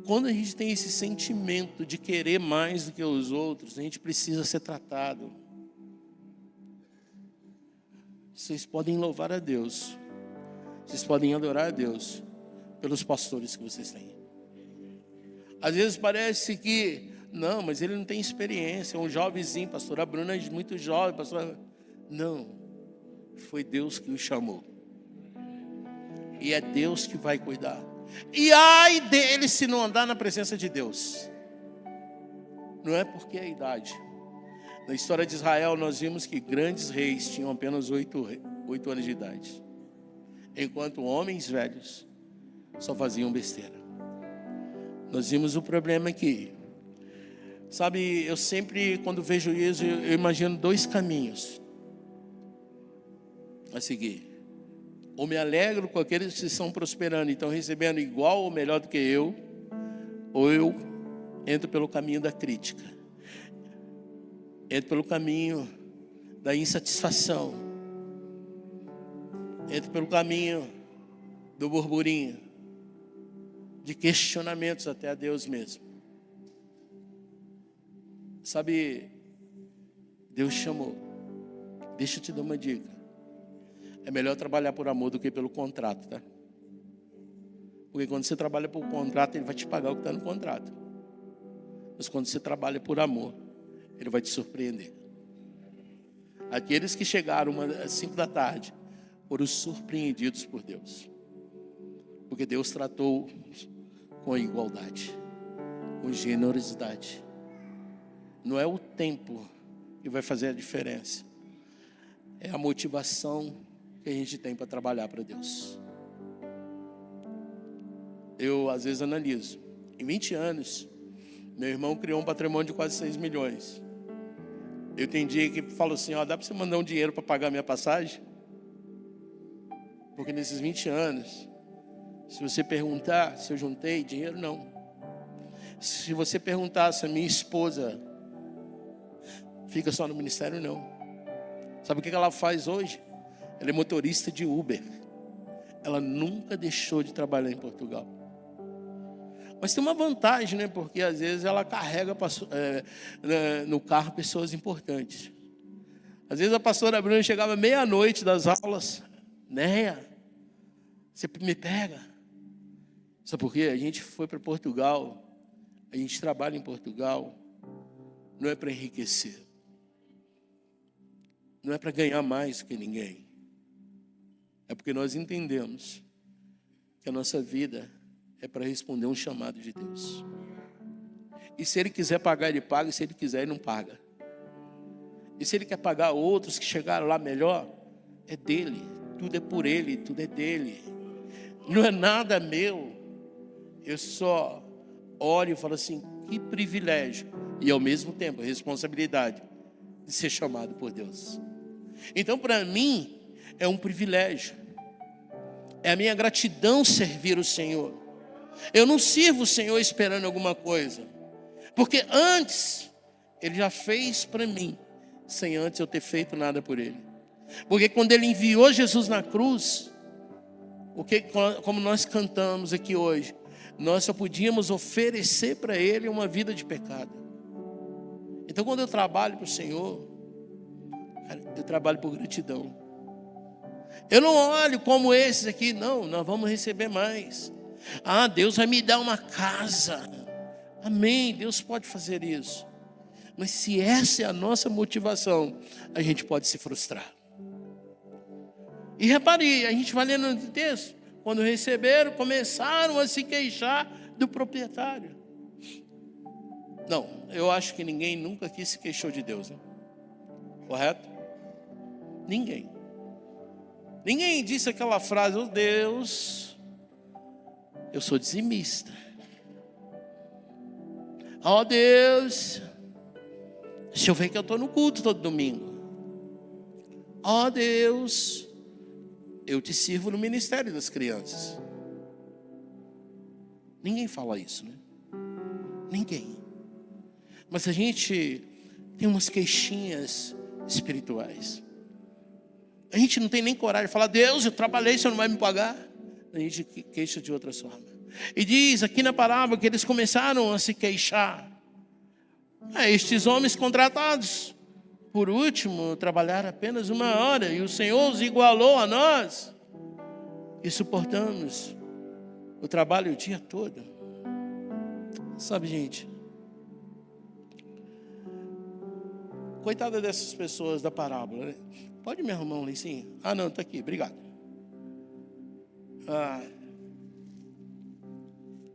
Quando a gente tem esse sentimento de querer mais do que os outros, a gente precisa ser tratado. Vocês podem louvar a Deus. Vocês podem adorar a Deus pelos pastores que vocês têm. Às vezes parece que, não, mas ele não tem experiência, é um jovenzinho, pastora Bruna é muito jovem, pastora... Não, foi Deus que o chamou. E é Deus que vai cuidar. E ai dele se não andar na presença de Deus. Não é porque é a idade. Na história de Israel, nós vimos que grandes reis tinham apenas 8 anos de idade. Enquanto homens velhos só faziam besteira. Nós vimos o problema aqui. Sabe, eu sempre, quando vejo isso, eu imagino 2 caminhos a seguir. Ou me alegro com aqueles que estão prosperando e estão recebendo igual ou melhor do que eu, ou eu entro pelo caminho da crítica. Entro pelo caminho da insatisfação. Entro pelo caminho do burburinho, de questionamentos até a Deus mesmo. Sabe, Deus chamou. Deixa eu te dar uma dica. É melhor trabalhar por amor do que pelo contrato, tá? Porque quando você trabalha por contrato, Ele vai te pagar o que está no contrato. Mas quando você trabalha por amor, Ele vai te surpreender. Aqueles que chegaram às 5 da tarde foram surpreendidos por Deus. Porque Deus tratou com igualdade, com generosidade. Não é o tempo que vai fazer a diferença. É a motivação que a gente tem para trabalhar para Deus. Eu, às vezes, analiso. Em 20 anos, meu irmão criou um patrimônio de quase 6 milhões. Eu tenho dia que falo assim, ó, dá para você mandar um dinheiro para pagar a minha passagem? Porque nesses 20 anos, se você perguntar se eu juntei dinheiro, não. Se você perguntar se a minha esposa fica só no ministério, não. Sabe o que ela faz hoje? Ela é motorista de Uber. Ela nunca deixou de trabalhar em Portugal. Mas tem uma vantagem, né? Porque às vezes ela carrega no carro pessoas importantes. Às vezes a pastora Bruna chegava meia-noite das aulas. Néia, você me pega. Sabe por quê? A gente foi para Portugal. A gente trabalha em Portugal. Não é para enriquecer. Não é para ganhar mais que ninguém. É porque nós entendemos que a nossa vida é para responder um chamado de Deus. E se Ele quiser pagar, Ele paga. E se Ele quiser, Ele não paga. E se Ele quer pagar outros que chegaram lá melhor, é dEle. Tudo é por Ele, tudo é dEle. Não é nada meu. Eu só olho e falo assim, que privilégio. E ao mesmo tempo, responsabilidade de ser chamado por Deus. Então, para mim, é um privilégio. É a minha gratidão servir o Senhor. Eu não sirvo o Senhor esperando alguma coisa. Porque antes, Ele já fez para mim, sem antes eu ter feito nada por Ele. Porque quando Ele enviou Jesus na cruz, como nós cantamos aqui hoje, nós só podíamos oferecer para Ele uma vida de pecado. Então, quando eu trabalho para o Senhor, eu trabalho por gratidão. Eu não olho como esses aqui, não, nós vamos receber mais. Ah, Deus vai me dar uma casa. Amém, Deus pode fazer isso. Mas se essa é a nossa motivação, a gente pode se frustrar. E repare, a gente vai lendo no texto, quando receberam, começaram a se queixar do proprietário. Não, eu acho que ninguém nunca aqui se queixou de Deus, né? Correto? Ninguém. Ninguém disse aquela frase, oh Deus, eu sou dizimista. Oh Deus, deixa eu ver que eu estou no culto todo domingo. Oh Deus, eu te sirvo no ministério das crianças. Ninguém fala isso, né? Ninguém. Mas a gente tem umas queixinhas espirituais. A gente não tem nem coragem de falar, Deus, eu trabalhei, você não vai me pagar. A gente queixa de outra forma. E diz aqui na parábola que eles começaram a se queixar. Estes homens contratados, por último, trabalharam apenas 1 hora. E o Senhor os igualou a nós. E suportamos o trabalho o dia todo. Sabe, gente, coitada dessas pessoas da parábola, né? Pode me arrumar um lencinho? Ah, não, está aqui, obrigado.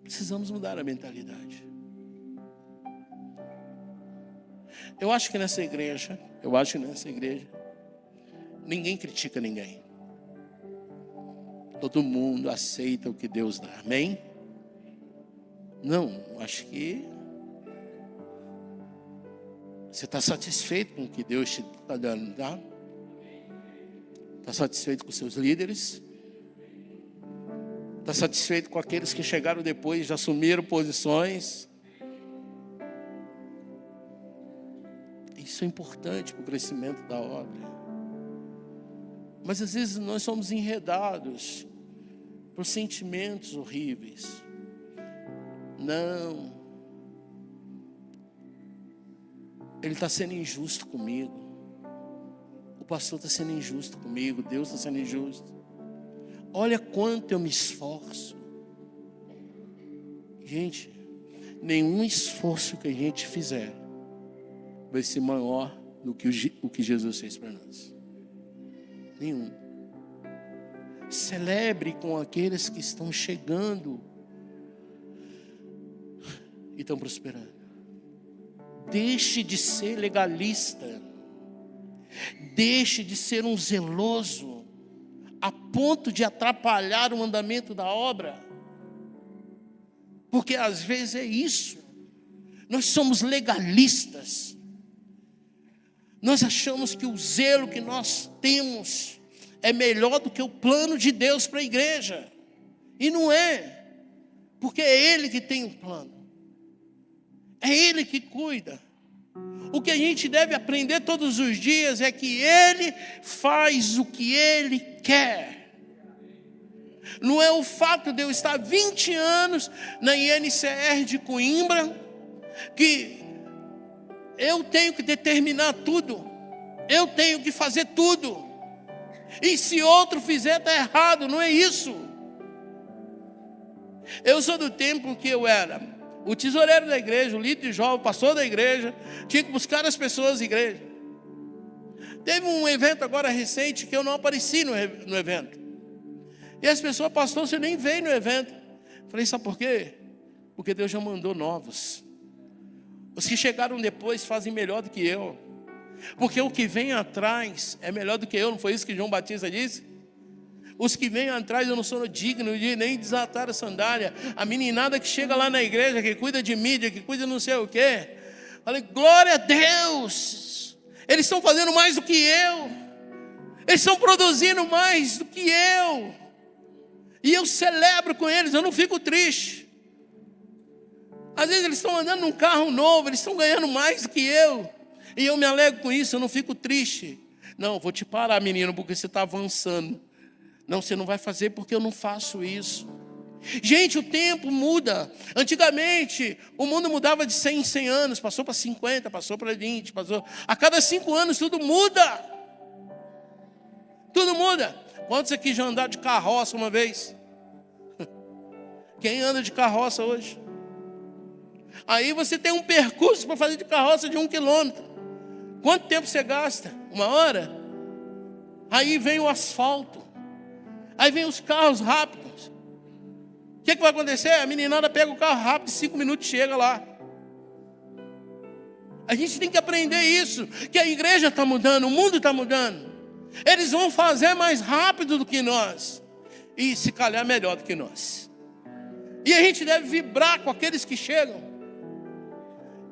Precisamos mudar a mentalidade. Eu acho que nessa igreja, ninguém critica ninguém. Todo mundo aceita o que Deus dá, amém? Não, acho que você está satisfeito com o que Deus te está dando, tá? Está satisfeito com seus líderes? Está satisfeito com aqueles que chegaram depois e já assumiram posições? Isso é importante para o crescimento da obra. Mas às vezes nós somos enredados por sentimentos horríveis. Não. Ele está sendo injusto comigo. O pastor está sendo injusto comigo. Deus está sendo injusto. Olha quanto eu me esforço. Gente, nenhum esforço que a gente fizer vai ser maior do que o que Jesus fez para nós. Nenhum. Celebre com aqueles que estão chegando e estão prosperando. Deixe de ser legalista. Deixe de ser um zeloso. a ponto de atrapalhar o andamento da obra. Porque às vezes é isso. Nós somos legalistas. Nós achamos que o zelo que nós temos é melhor do que o plano de Deus para a igreja. E não é. Porque é Ele que tem um plano. É Ele que cuida. O que a gente deve aprender todos os dias é que Ele faz o que Ele quer. Não é o fato de eu estar 20 anos na INCR de Coimbra, que eu tenho que determinar tudo. Eu tenho que fazer tudo. E se outro fizer, está errado. Não é isso. Eu sou do tempo que eu era o tesoureiro da igreja, o líder de jovem, o pastor da igreja, tinha que buscar as pessoas da igreja. Teve um evento agora recente que eu não apareci no evento. E as pessoas, pastor, você nem veio no evento. Falei, sabe por quê? Porque Deus já mandou novos. Os que chegaram depois fazem melhor do que eu. Porque o que vem atrás é melhor do que eu. Não foi isso que João Batista disse? Os que vêm atrás, eu não sou digno de nem desatar a sandália. A meninada que chega lá na igreja, que cuida de mídia, que cuida não sei o quê. Falei, glória a Deus. Eles estão fazendo mais do que eu. Eles estão produzindo mais do que eu. E eu celebro com eles, eu não fico triste. Às vezes eles estão andando num carro novo, eles estão ganhando mais do que eu. E eu me alegro com isso, eu não fico triste. Não, vou te parar, menino, porque você está avançando. Não, você não vai fazer porque eu não faço isso. Gente, o tempo muda. Antigamente, o mundo mudava de 100 em 100 anos. Passou para 50, passou para 20. A cada 5 anos tudo muda. Tudo muda. Quantos aqui já andaram de carroça uma vez? Quem anda de carroça hoje? Aí você tem um percurso para fazer de carroça de 1 quilômetro. Quanto tempo você gasta? 1 hora? Aí vem o asfalto. Aí vem os carros rápidos. O que vai acontecer? A meninada pega o carro rápido, 5 minutos chega lá. A gente tem que aprender isso, que a igreja está mudando, o mundo está mudando. Eles vão fazer mais rápido do que nós. E se calhar melhor do que nós. E a gente deve vibrar com aqueles que chegam.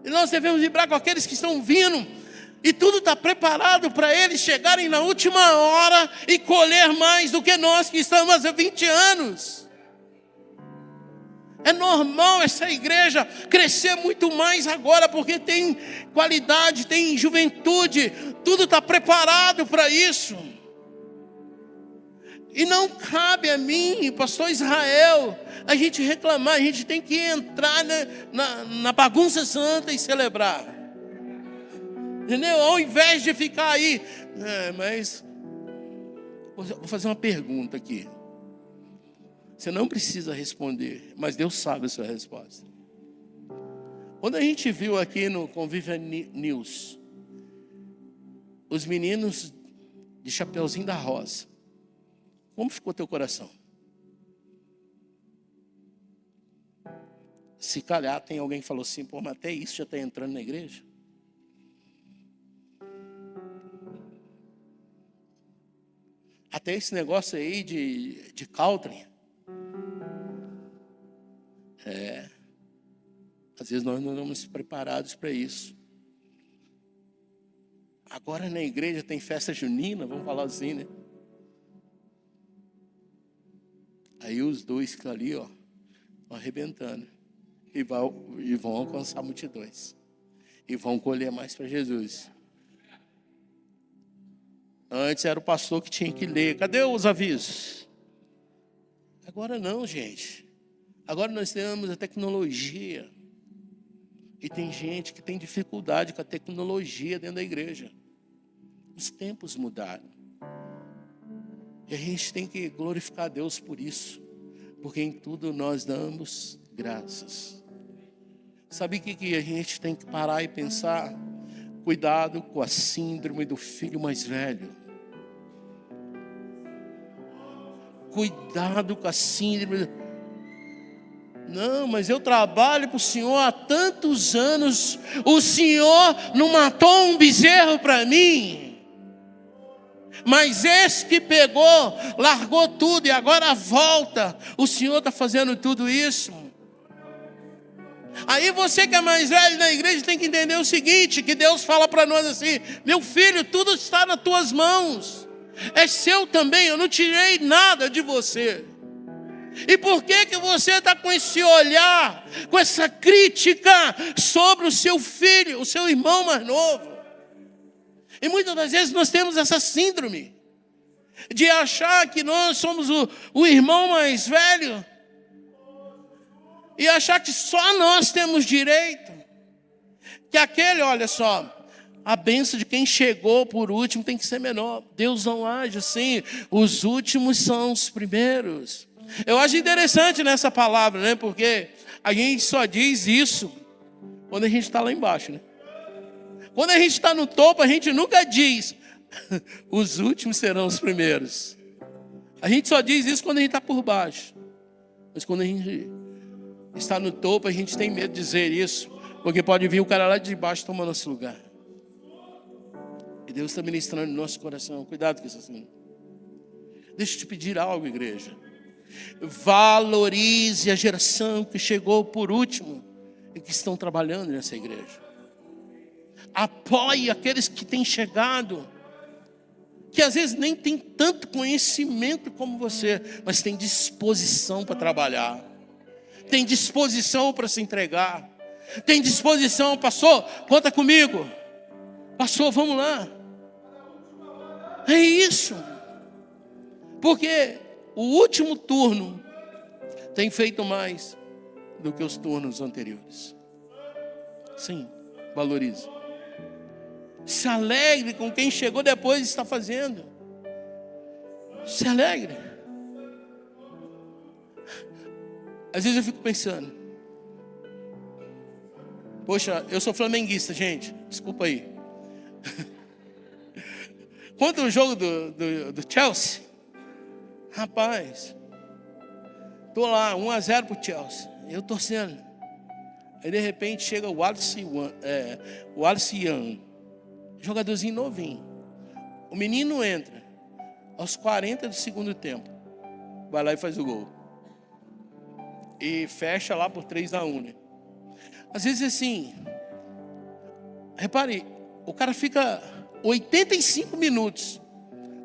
E nós devemos vibrar com aqueles que estão vindo. E tudo está preparado para eles chegarem na última hora e colher mais do que nós que estamos há 20 anos. É normal essa igreja crescer muito mais agora, porque tem qualidade, tem juventude, tudo está preparado para isso. E não cabe a mim, pastor Israel, a gente reclamar, a gente tem que entrar na bagunça santa e celebrar. Entendeu? Ao invés de ficar aí. Mas vou fazer uma pergunta aqui. Você não precisa responder, mas Deus sabe a sua resposta. Quando a gente viu aqui no Convívio News, os meninos de Chapeuzinho da Rosa, como ficou teu coração? Se calhar tem alguém que falou assim, pô, mas até isso já está entrando na igreja? Até esse negócio aí de country. Às vezes nós não estamos preparados para isso. Agora na igreja tem festa junina, vamos falar assim, né? Aí os dois que estão ali, ó, vão arrebentando. E vão alcançar multidões. E vão colher mais para Jesus. Antes era o pastor que tinha que ler. Cadê os avisos? Agora não, gente. Agora nós temos a tecnologia. E tem gente que tem dificuldade com a tecnologia dentro da igreja. Os tempos mudaram. E a gente tem que glorificar a Deus por isso. Porque em tudo nós damos graças. Sabe o que a gente tem que parar e pensar? Cuidado com a síndrome do filho mais velho. Cuidado com a síndrome. Não, mas eu trabalho para o Senhor há tantos anos. O Senhor não matou um bezerro para mim. Mas esse que pegou, largou tudo e agora volta. O Senhor está fazendo tudo isso. Aí você que é mais velho na igreja tem que entender o seguinte, que Deus fala para nós assim: meu filho, tudo está nas tuas mãos. É seu também, eu não tirei nada de você. E por que você está com esse olhar, com essa crítica sobre o seu filho, o seu irmão mais novo? E muitas das vezes nós temos essa síndrome de achar que nós somos o irmão mais velho e achar que só nós temos direito. Que aquele, olha só, a bênção de quem chegou por último tem que ser menor. Deus não age assim. Os últimos são os primeiros. Eu acho interessante nessa palavra, né? Porque a gente só diz isso quando a gente está lá embaixo, né? Quando a gente está no topo, a gente nunca diz os últimos serão os primeiros. A gente só diz isso quando a gente está por baixo. Mas quando a gente está no topo, a gente tem medo de dizer isso, porque pode vir o cara lá de baixo tomar nosso lugar. E Deus está ministrando no nosso coração. Cuidado com isso assim. Deixa eu te pedir algo, igreja. Valorize a geração que chegou por último e que estão trabalhando nessa igreja. Apoie aqueles que têm chegado, que às vezes nem tem tanto conhecimento como você, mas tem disposição para trabalhar, tem disposição para se entregar, tem disposição. Pastor, conta comigo. Pastor, vamos lá. É isso. Porque o último turno tem feito mais do que os turnos anteriores. Sim, valorize. Se alegre com quem chegou depois e está fazendo. Se alegre. Às vezes eu fico pensando, poxa, eu sou flamenguista, gente, desculpa aí. Quanto o jogo do Chelsea, rapaz, tô lá, 1-0 pro Chelsea, eu torcendo. Aí de repente chega o Wallace Young, jogadorzinho novinho. O menino entra aos 40 do segundo tempo, vai lá e faz o gol. E fecha lá por 3-1, né? Às vezes assim, repare, o cara fica 85 minutos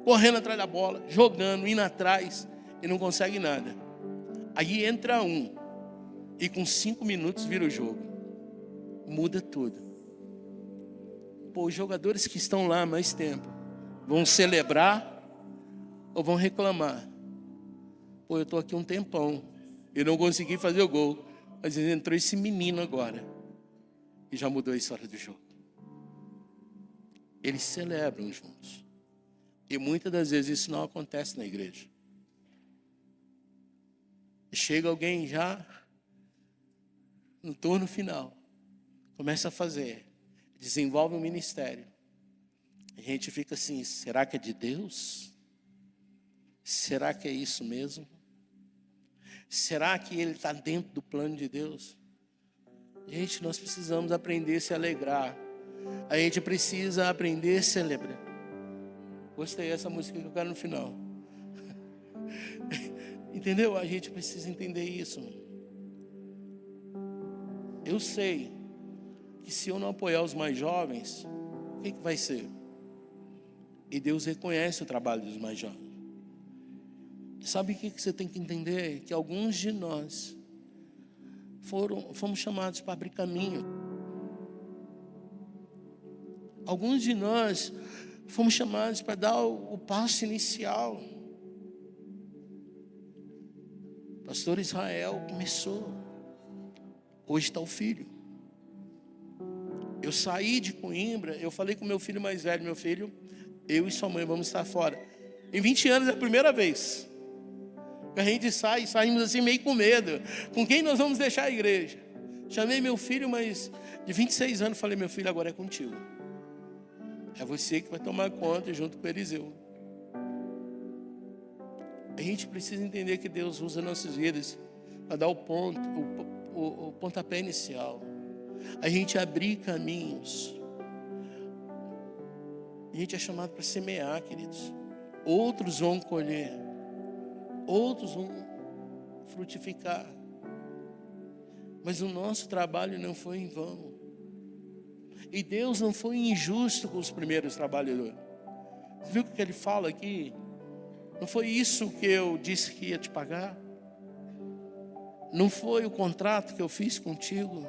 correndo atrás da bola, jogando, indo atrás, e não consegue nada. Aí entra um, e com 5 minutos vira o jogo. Muda tudo. Pô, os jogadores que estão lá há mais tempo vão celebrar ou vão reclamar? Pô, eu estou aqui um tempão, eu não consegui fazer o gol, mas entrou esse menino agora e já mudou a história do jogo. Eles celebram juntos. E muitas das vezes isso não acontece na igreja. Chega alguém já no turno final, começa a fazer, desenvolve um ministério. A gente fica assim, será que é de Deus? Será que é isso mesmo? Será que ele está dentro do plano de Deus? Gente, nós precisamos aprender a se alegrar. A gente precisa aprender a celebrar. Gostei dessa música que eu quero no final. Entendeu? A gente precisa entender isso. Eu sei que se eu não apoiar os mais jovens, o que vai ser? E Deus reconhece o trabalho dos mais jovens. Sabe o que você tem que entender? Que alguns de nós fomos chamados para abrir caminho. Alguns de nós fomos chamados para dar o passo inicial. Pastor Israel começou. Hoje está o filho. Eu saí de Coimbra, eu falei com meu filho mais velho, meu filho, eu e sua mãe vamos estar fora. Em 20 anos é a primeira vez. A gente saímos assim meio com medo. Com quem nós vamos deixar a igreja? Chamei meu filho, mas de 26 anos, falei, meu filho, agora é contigo. É você que vai tomar conta junto com o Eliseu. A gente precisa entender que Deus usa nossas vidas para dar o pontapé inicial. A gente abrir caminhos. A gente é chamado para semear, queridos. outros vão colher, outros vão frutificar. Mas o nosso trabalho não foi em vão. E Deus não foi injusto com os primeiros trabalhadores. Você viu o que ele fala aqui? Não foi isso que eu disse que ia te pagar? Não foi o contrato que eu fiz contigo?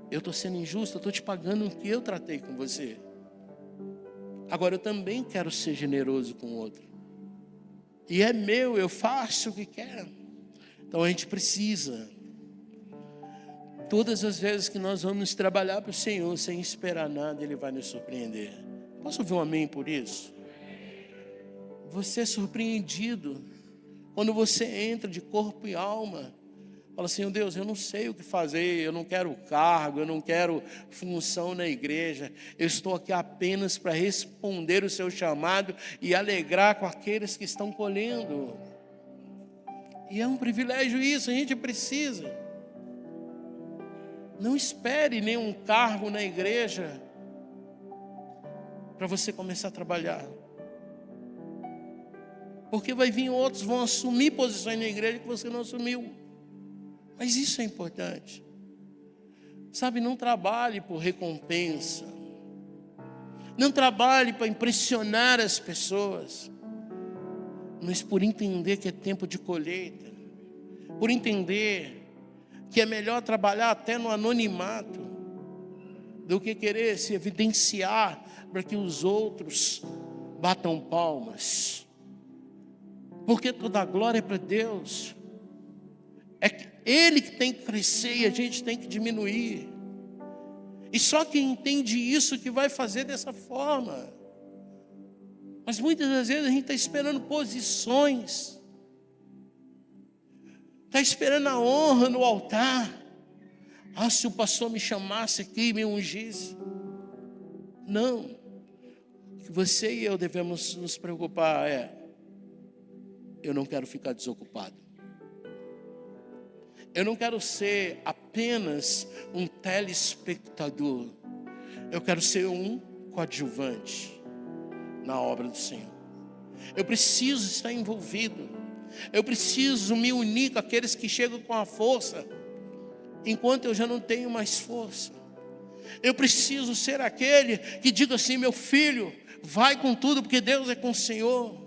Eu estou sendo injusto, eu estou te pagando o que eu tratei com você. Agora eu também quero ser generoso com o outro. E é meu, eu faço o que quero. Então a gente precisa. Todas as vezes que nós vamos trabalhar para o Senhor sem esperar nada, Ele vai nos surpreender. Posso ouvir um amém por isso? Você é surpreendido quando você entra de corpo e alma. Fala assim, Deus, eu não sei o que fazer, eu não quero cargo, eu não quero função na igreja. Eu estou aqui apenas para responder o seu chamado e alegrar com aqueles que estão colhendo. E é um privilégio isso, a gente precisa. Não espere nenhum cargo na igreja para você começar a trabalhar. Porque vai vir outros, vão assumir posições na igreja que você não assumiu. Mas isso é importante. Sabe, não trabalhe por recompensa. Não trabalhe para impressionar as pessoas. Mas por entender que é tempo de colheita. Por entender que é melhor trabalhar até no anonimato do que querer se evidenciar para que os outros batam palmas. Porque toda a glória é para Deus. É Ele que tem que crescer e a gente tem que diminuir. E só quem entende isso que vai fazer dessa forma. Mas muitas das vezes a gente está esperando posições. Está esperando a honra no altar. Ah, se o pastor me chamasse aqui e me ungisse. Não. O que você e eu devemos nos preocupar é: eu não quero ficar desocupado. Eu não quero ser apenas um telespectador. Eu quero ser um coadjuvante na obra do Senhor. Eu preciso estar envolvido. Eu preciso me unir com aqueles que chegam com a força, enquanto eu já não tenho mais força. Eu preciso ser aquele que diga assim: meu filho, vai com tudo, porque Deus é com o Senhor.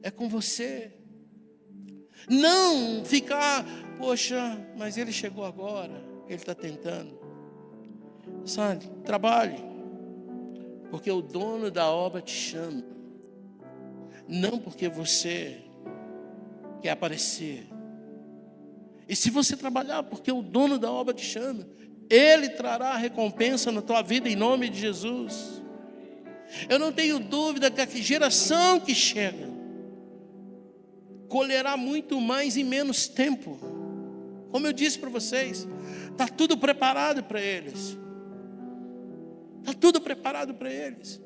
É com você. Não ficar, poxa, mas ele chegou agora, ele está tentando. Sabe, trabalhe, porque o dono da obra te chama. Não porque você quer aparecer. E se você trabalhar porque o dono da obra te chama, Ele trará a recompensa na tua vida em nome de Jesus. Eu não tenho dúvida que a geração que chega colherá muito mais em menos tempo. Como eu disse para vocês, está tudo preparado para eles. Está tudo preparado para eles.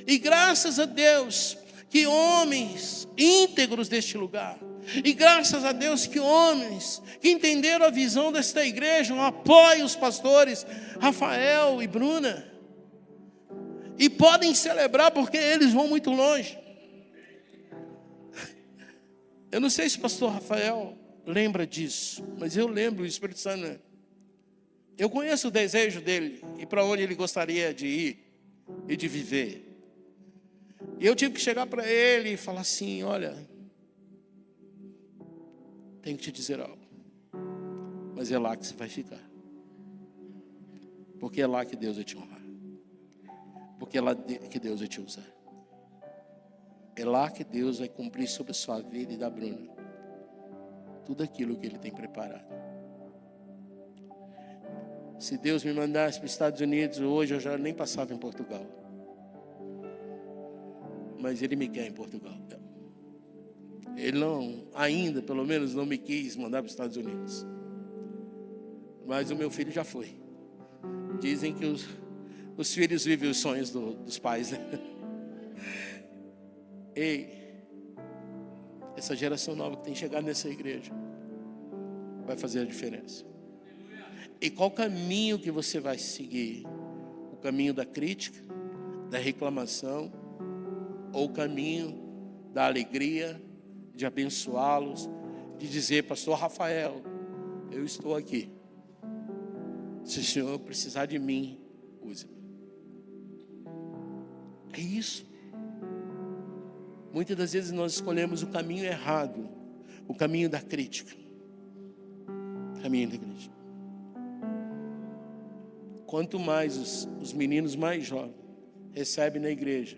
E graças a Deus que homens íntegros deste lugar, e graças a Deus que homens que entenderam a visão desta igreja apoiam os pastores Rafael e Bruna, e podem celebrar porque eles vão muito longe. Eu não sei se o pastor Rafael lembra disso, mas eu lembro, o Espírito Santo. Eu conheço o desejo dele e para onde ele gostaria de ir e de viver. E eu tive que chegar para ele e falar assim: olha, tenho que te dizer algo, mas é lá que você vai ficar, porque é lá que Deus vai te honrar, porque é lá que Deus vai te usar, é lá que Deus vai cumprir sobre a sua vida e da Bruna tudo aquilo que Ele tem preparado. Se Deus me mandasse para os Estados Unidos hoje, eu já nem passava em Portugal, mas Ele me quer em Portugal. Ele não, ainda pelo menos não me quis mandar para os Estados Unidos. Mas o meu filho já foi. Dizem que os filhos vivem os sonhos dos pais, né? Ei, essa geração nova que tem chegado nessa igreja vai fazer a diferença. E qual caminho que você vai seguir? O caminho da crítica, da reclamação, ou o caminho da alegria, de abençoá-los, de dizer: pastor Rafael, eu estou aqui. Se o Senhor precisar de mim, use-me. É isso. Muitas das vezes nós escolhemos o caminho errado, o caminho da crítica. Caminho da crítica. Quanto mais os meninos mais jovens recebem na igreja,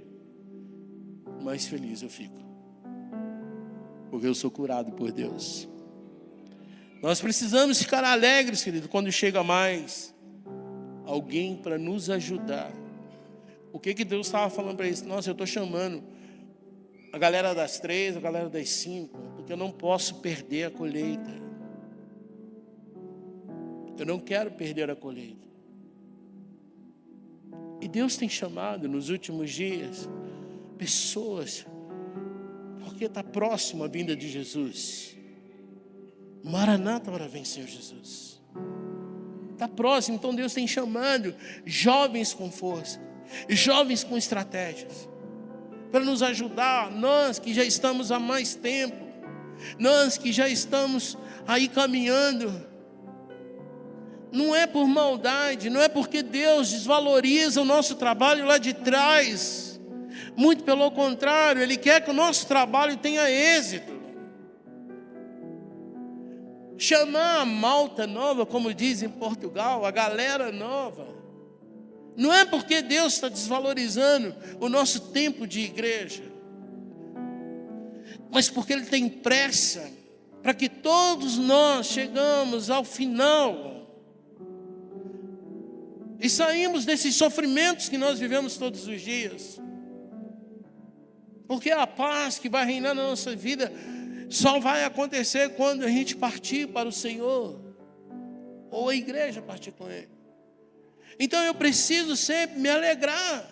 mais feliz eu fico. Porque eu sou curado por Deus. Nós precisamos ficar alegres, querido, quando chega mais alguém para nos ajudar. O que Deus estava falando para eles? Nossa, eu estou chamando a galera das 3, a galera das 5, porque eu não posso perder a colheita. Eu não quero perder a colheita. E Deus tem chamado nos últimos dias pessoas, porque está próximo a vinda de Jesus. Maranata, ora vem, Senhor Jesus. Está próximo, então Deus tem chamado jovens com força, jovens com estratégias, para nos ajudar, nós que já estamos há mais tempo, nós que já estamos aí caminhando. Não é por maldade, não é porque Deus desvaloriza o nosso trabalho lá de trás. Muito pelo contrário, Ele quer que o nosso trabalho tenha êxito. Chamar a malta nova, como diz em Portugal, a galera nova, não é porque Deus está desvalorizando o nosso tempo de igreja, mas porque Ele tem pressa para que todos nós chegamos ao final e saímos desses sofrimentos que nós vivemos todos os dias. Porque a paz que vai reinar na nossa vida só vai acontecer quando a gente partir para o Senhor, ou a igreja partir com Ele. Então eu preciso sempre me alegrar.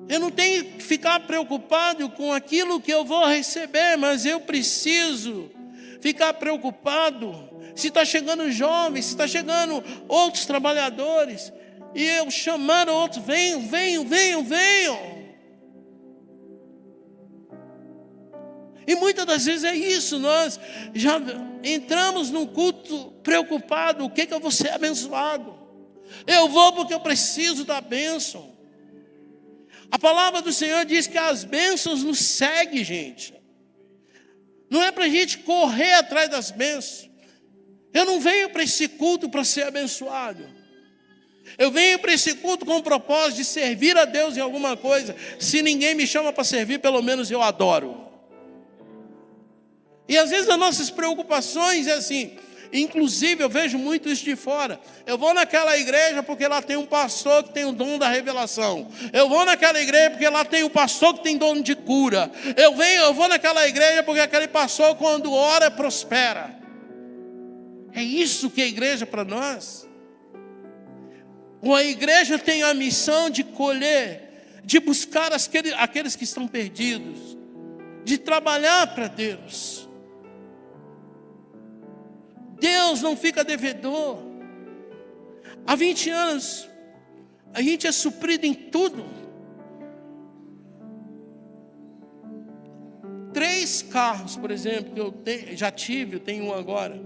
Eu não tenho que ficar preocupado com aquilo que eu vou receber, mas eu preciso ficar preocupado se está chegando jovens, se está chegando outros trabalhadores, e eu chamando outros: venham, venham, venham, venham. E muitas das vezes é isso, nós já entramos num culto preocupado: o que eu vou ser abençoado? Eu vou porque eu preciso da bênção. A palavra do Senhor diz que as bênçãos nos seguem, gente. Não é para a gente correr atrás das bênçãos. Eu não venho para esse culto para ser abençoado. Eu venho para esse culto com o propósito de servir a Deus em alguma coisa. Se ninguém me chama para servir, pelo menos eu adoro. E às vezes as nossas preocupações é assim. Inclusive eu vejo muito isso de fora. Eu vou naquela igreja porque lá tem um pastor que tem o dom da revelação. Eu vou naquela igreja porque lá tem um pastor que tem dom de cura. Eu vou naquela igreja porque aquele pastor, quando ora, prospera. É isso que é a igreja para nós. A igreja tem a missão de colher, de buscar aqueles que estão perdidos, de trabalhar para Deus. Deus não fica devedor. Há 20 anos, a gente é suprido em tudo. 3 carros, por exemplo, que eu já tive, eu tenho um agora.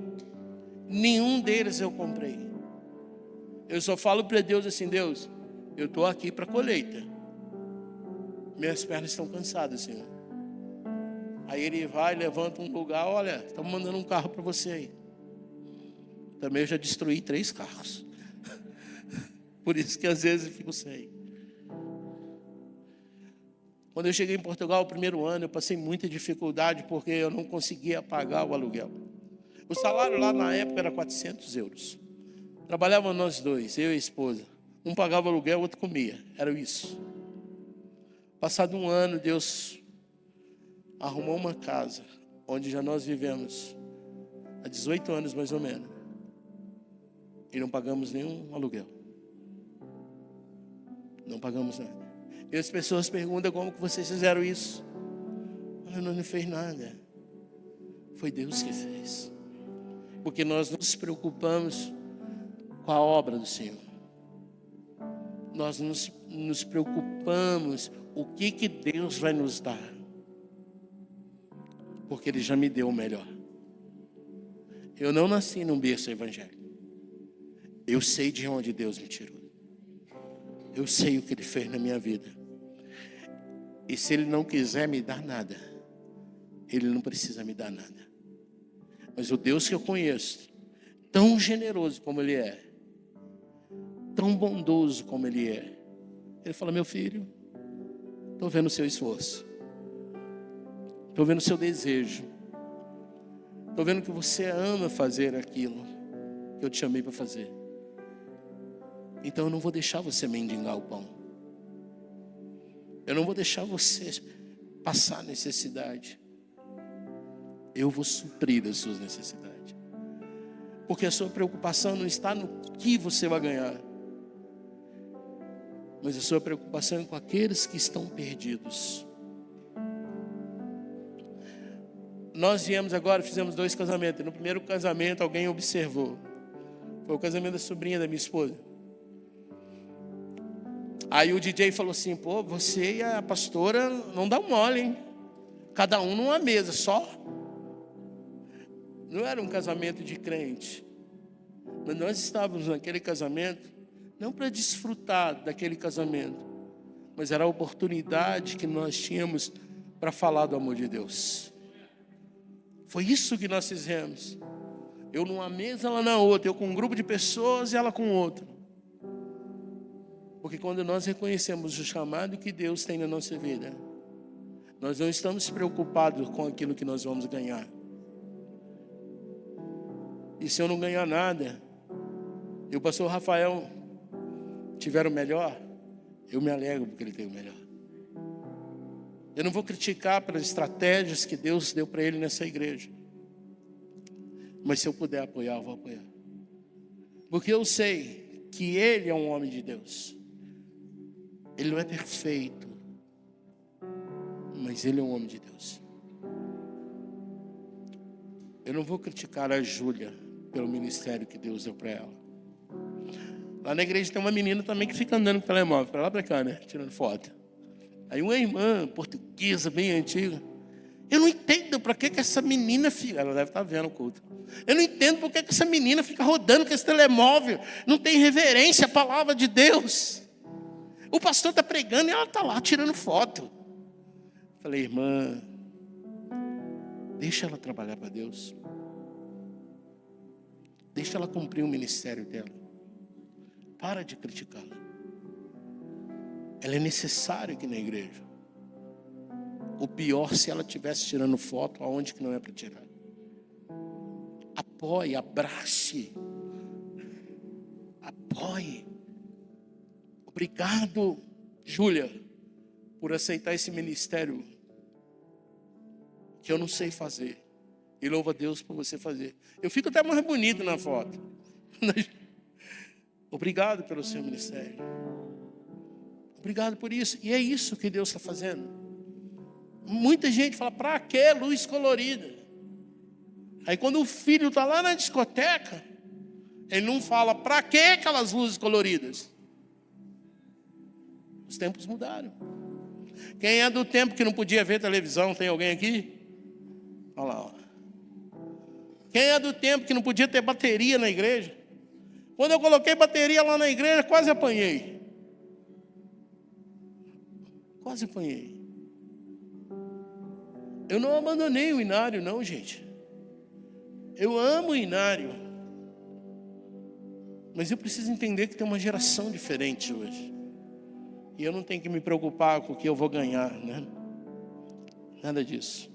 Nenhum deles eu comprei. Eu só falo para Deus assim: Deus, eu estou aqui para a colheita. Minhas pernas estão cansadas, Senhor. Aí Ele vai, levanta um lugar: olha, estamos mandando um carro para você aí. Também eu já destruí 3 carros. Por isso que às vezes eu fico sem. Quando eu cheguei em Portugal, o primeiro ano, eu passei muita dificuldade porque eu não conseguia pagar o aluguel. O salário lá na época era 400 euros. Trabalhávamos nós dois, eu e a esposa. Um pagava o aluguel, o outro comia. Era isso. Passado um ano, Deus arrumou uma casa, onde já nós vivemos há 18 anos mais ou menos. E não pagamos nenhum aluguel. Não pagamos nada. E as pessoas perguntam: como que vocês fizeram isso? Eu não fez nada. Foi Deus que fez. Porque nós nos preocupamos com a obra do Senhor. Nós nos preocupamos o que Deus vai nos dar, porque Ele já me deu o melhor. Eu não nasci num berço evangélico. Eu sei de onde Deus me tirou. Eu sei o que Ele fez na minha vida. E se Ele não quiser me dar nada, Ele não precisa me dar nada. Mas o Deus que eu conheço, tão generoso como Ele é, tão bondoso como Ele é, Ele fala: meu filho, estou vendo o seu esforço, estou vendo o seu desejo, estou vendo que você ama fazer aquilo que eu te chamei para fazer. Então eu não vou deixar você mendigar o pão. Eu não vou deixar você passar necessidade. Eu vou suprir as suas necessidades. Porque a sua preocupação não está no que você vai ganhar, mas a sua preocupação é com aqueles que estão perdidos. Nós viemos agora, fizemos 2 casamentos. No primeiro casamento alguém observou. Foi o casamento da sobrinha da minha esposa. Aí o DJ falou assim: pô, você e a pastora não dá mole, hein? Cada um numa mesa só. Não era um casamento de crente, mas nós estávamos naquele casamento não para desfrutar daquele casamento, mas era a oportunidade que nós tínhamos para falar do amor de Deus. Foi isso que nós fizemos. Eu numa mesa, ela na outra, eu com um grupo de pessoas e ela com outro. Porque quando nós reconhecemos o chamado que Deus tem na nossa vida, nós não estamos preocupados com aquilo que nós vamos ganhar. E se eu não ganhar nada, e o pastor Rafael tiver o melhor, eu me alegro porque ele tem o melhor. Eu não vou criticar pelas estratégias que Deus deu para ele nessa igreja. Mas se eu puder apoiar, eu vou apoiar. Porque eu sei que ele é um homem de Deus. Ele não é perfeito, mas ele é um homem de Deus. Eu não vou criticar a Júlia pelo ministério que Deus deu para ela. Lá na igreja tem uma menina também que fica andando com o telemóvel, para lá para cá, né? Tirando foto. Aí uma irmã portuguesa, bem antiga. Eu não entendo para que essa menina fica... Ela deve estar vendo o culto. Eu não entendo por que essa menina fica rodando com esse telemóvel. Não tem reverência à palavra de Deus. O pastor está pregando e ela está lá tirando foto. Falei: irmã, deixa ela trabalhar para Deus. Deixa ela cumprir o ministério dela. Para de criticá-la. Ela é necessária aqui na igreja. O pior se ela estivesse tirando foto aonde que não é para tirar. Apoie, abrace. Apoie. Obrigado, Júlia, por aceitar esse ministério que eu não sei fazer. E louvo a Deus por você fazer. Eu fico até mais bonito na foto. Obrigado pelo seu ministério. Obrigado por isso. E é isso que Deus está fazendo. Muita gente fala: para que luz colorida? Aí quando o filho está lá na discoteca, ele não fala: para que aquelas luzes coloridas? Os tempos mudaram. Quem é do tempo que não podia ver televisão? Tem alguém aqui? Olha lá, ó. Quem é do tempo que não podia ter bateria na igreja? Quando eu coloquei bateria lá na igreja, quase apanhei. Quase apanhei. Eu não abandonei o Inário, não, gente. Eu amo o Inário. Mas eu preciso entender que tem uma geração diferente hoje. E eu não tenho que me preocupar com o que eu vou ganhar, né? Nada disso.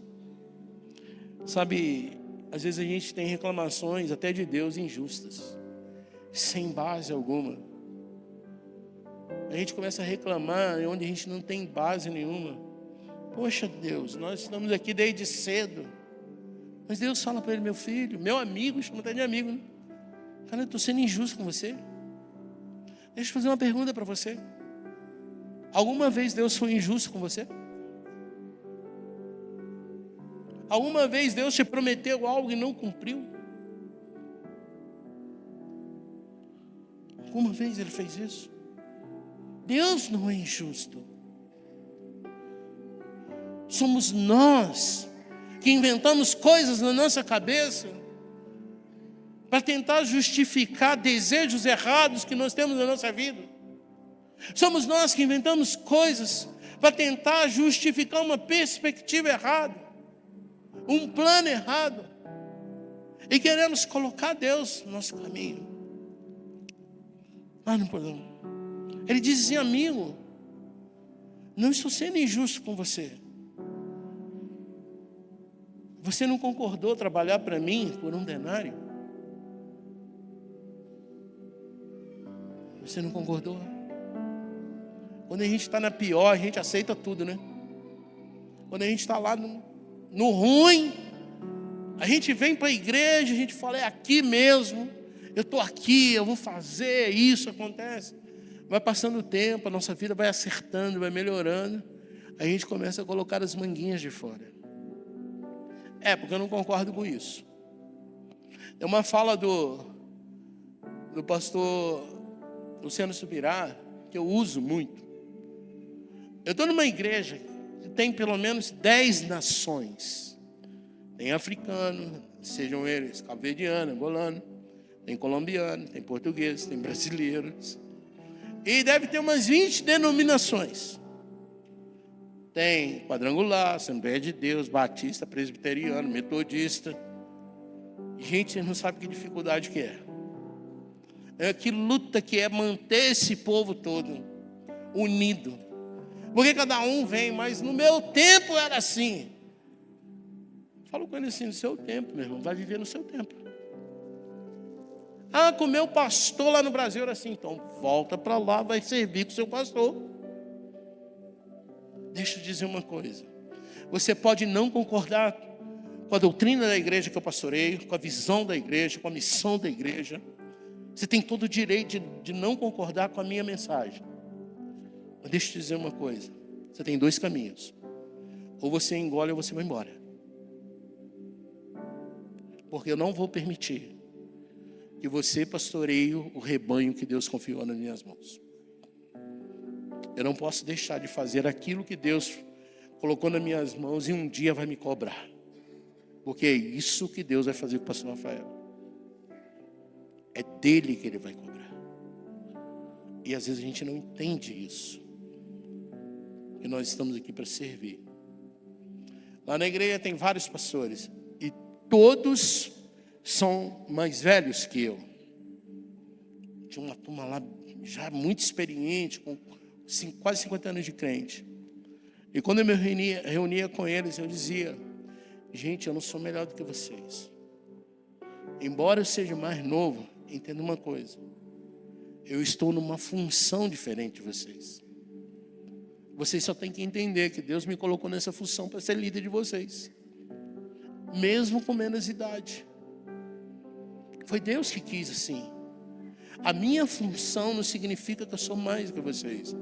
Sabe, às vezes a gente tem reclamações até de Deus injustas, sem base alguma. A gente começa a reclamar onde a gente não tem base nenhuma. Poxa Deus, nós estamos aqui desde cedo. Mas Deus fala para ele: meu filho, meu amigo, chama até de amigo, né? Cara, eu estou sendo injusto com você. Deixa eu fazer uma pergunta para você. Alguma vez Deus foi injusto com você? Alguma vez Deus te prometeu algo e não cumpriu? Alguma vez Ele fez isso? Deus não é injusto. Somos nós que inventamos coisas na nossa cabeça para tentar justificar desejos errados que nós temos na nossa vida. Somos nós que inventamos coisas para tentar justificar uma perspectiva errada, um plano errado, e queremos colocar Deus no nosso caminho. Mas não podemos. Ele diz assim: amigo, não estou sendo injusto com você. Você não concordou trabalhar para mim por 1 denário? Você não concordou? Quando a gente está na pior, a gente aceita tudo, né? Quando a gente está lá no ruim, a gente vem para a igreja, a gente fala: é aqui mesmo, eu estou aqui, eu vou fazer, isso acontece. Vai passando o tempo, a nossa vida vai acertando, vai melhorando, a gente começa a colocar as manguinhas de fora. Porque eu não concordo com isso. É uma fala do pastor Luciano Subirá, que eu uso muito. Eu estou numa igreja que tem pelo menos 10 nações. Tem africano, sejam eles cabo-verdiano, angolano, tem colombiano, tem português, tem brasileiros. E deve ter umas 20 denominações. Tem quadrangular, Assembleia de Deus, batista, presbiteriano, metodista. Gente, você não sabe que dificuldade que é. Que luta que é manter esse povo todo unido. Porque cada um vem, mas no meu tempo era assim. Falo com ele assim: no seu tempo, meu irmão, vai viver no seu tempo. Com o meu pastor lá no Brasil era assim. Então volta para lá, vai servir com o seu pastor. Deixa eu dizer uma coisa. Você pode não concordar com a doutrina da igreja que eu pastoreio, com a visão da igreja, com a missão da igreja. Você tem todo o direito de não concordar com a minha mensagem. Mas deixa eu te dizer uma coisa. Você tem 2 caminhos. Ou você engole ou você vai embora. Porque eu não vou permitir que você pastoreie o rebanho que Deus confiou nas minhas mãos. Eu não posso deixar de fazer aquilo que Deus colocou nas minhas mãos e um dia vai me cobrar. Porque é isso que Deus vai fazer com o pastor Rafael. É dele que ele vai cobrar. E às vezes a gente não entende isso. Que nós estamos aqui para servir. Lá na igreja tem vários pastores. E todos são mais velhos que eu. Tinha uma turma lá já muito experiente, com quase 50 anos de crente. E quando eu me reunia com eles, eu dizia: gente, eu não sou melhor do que vocês. Embora eu seja mais novo, entenda uma coisa: eu estou numa função diferente de vocês. Vocês só têm que entender que Deus me colocou nessa função para ser líder de vocês, mesmo com menos idade. Foi Deus que quis assim. A minha função não significa que eu sou mais do que vocês,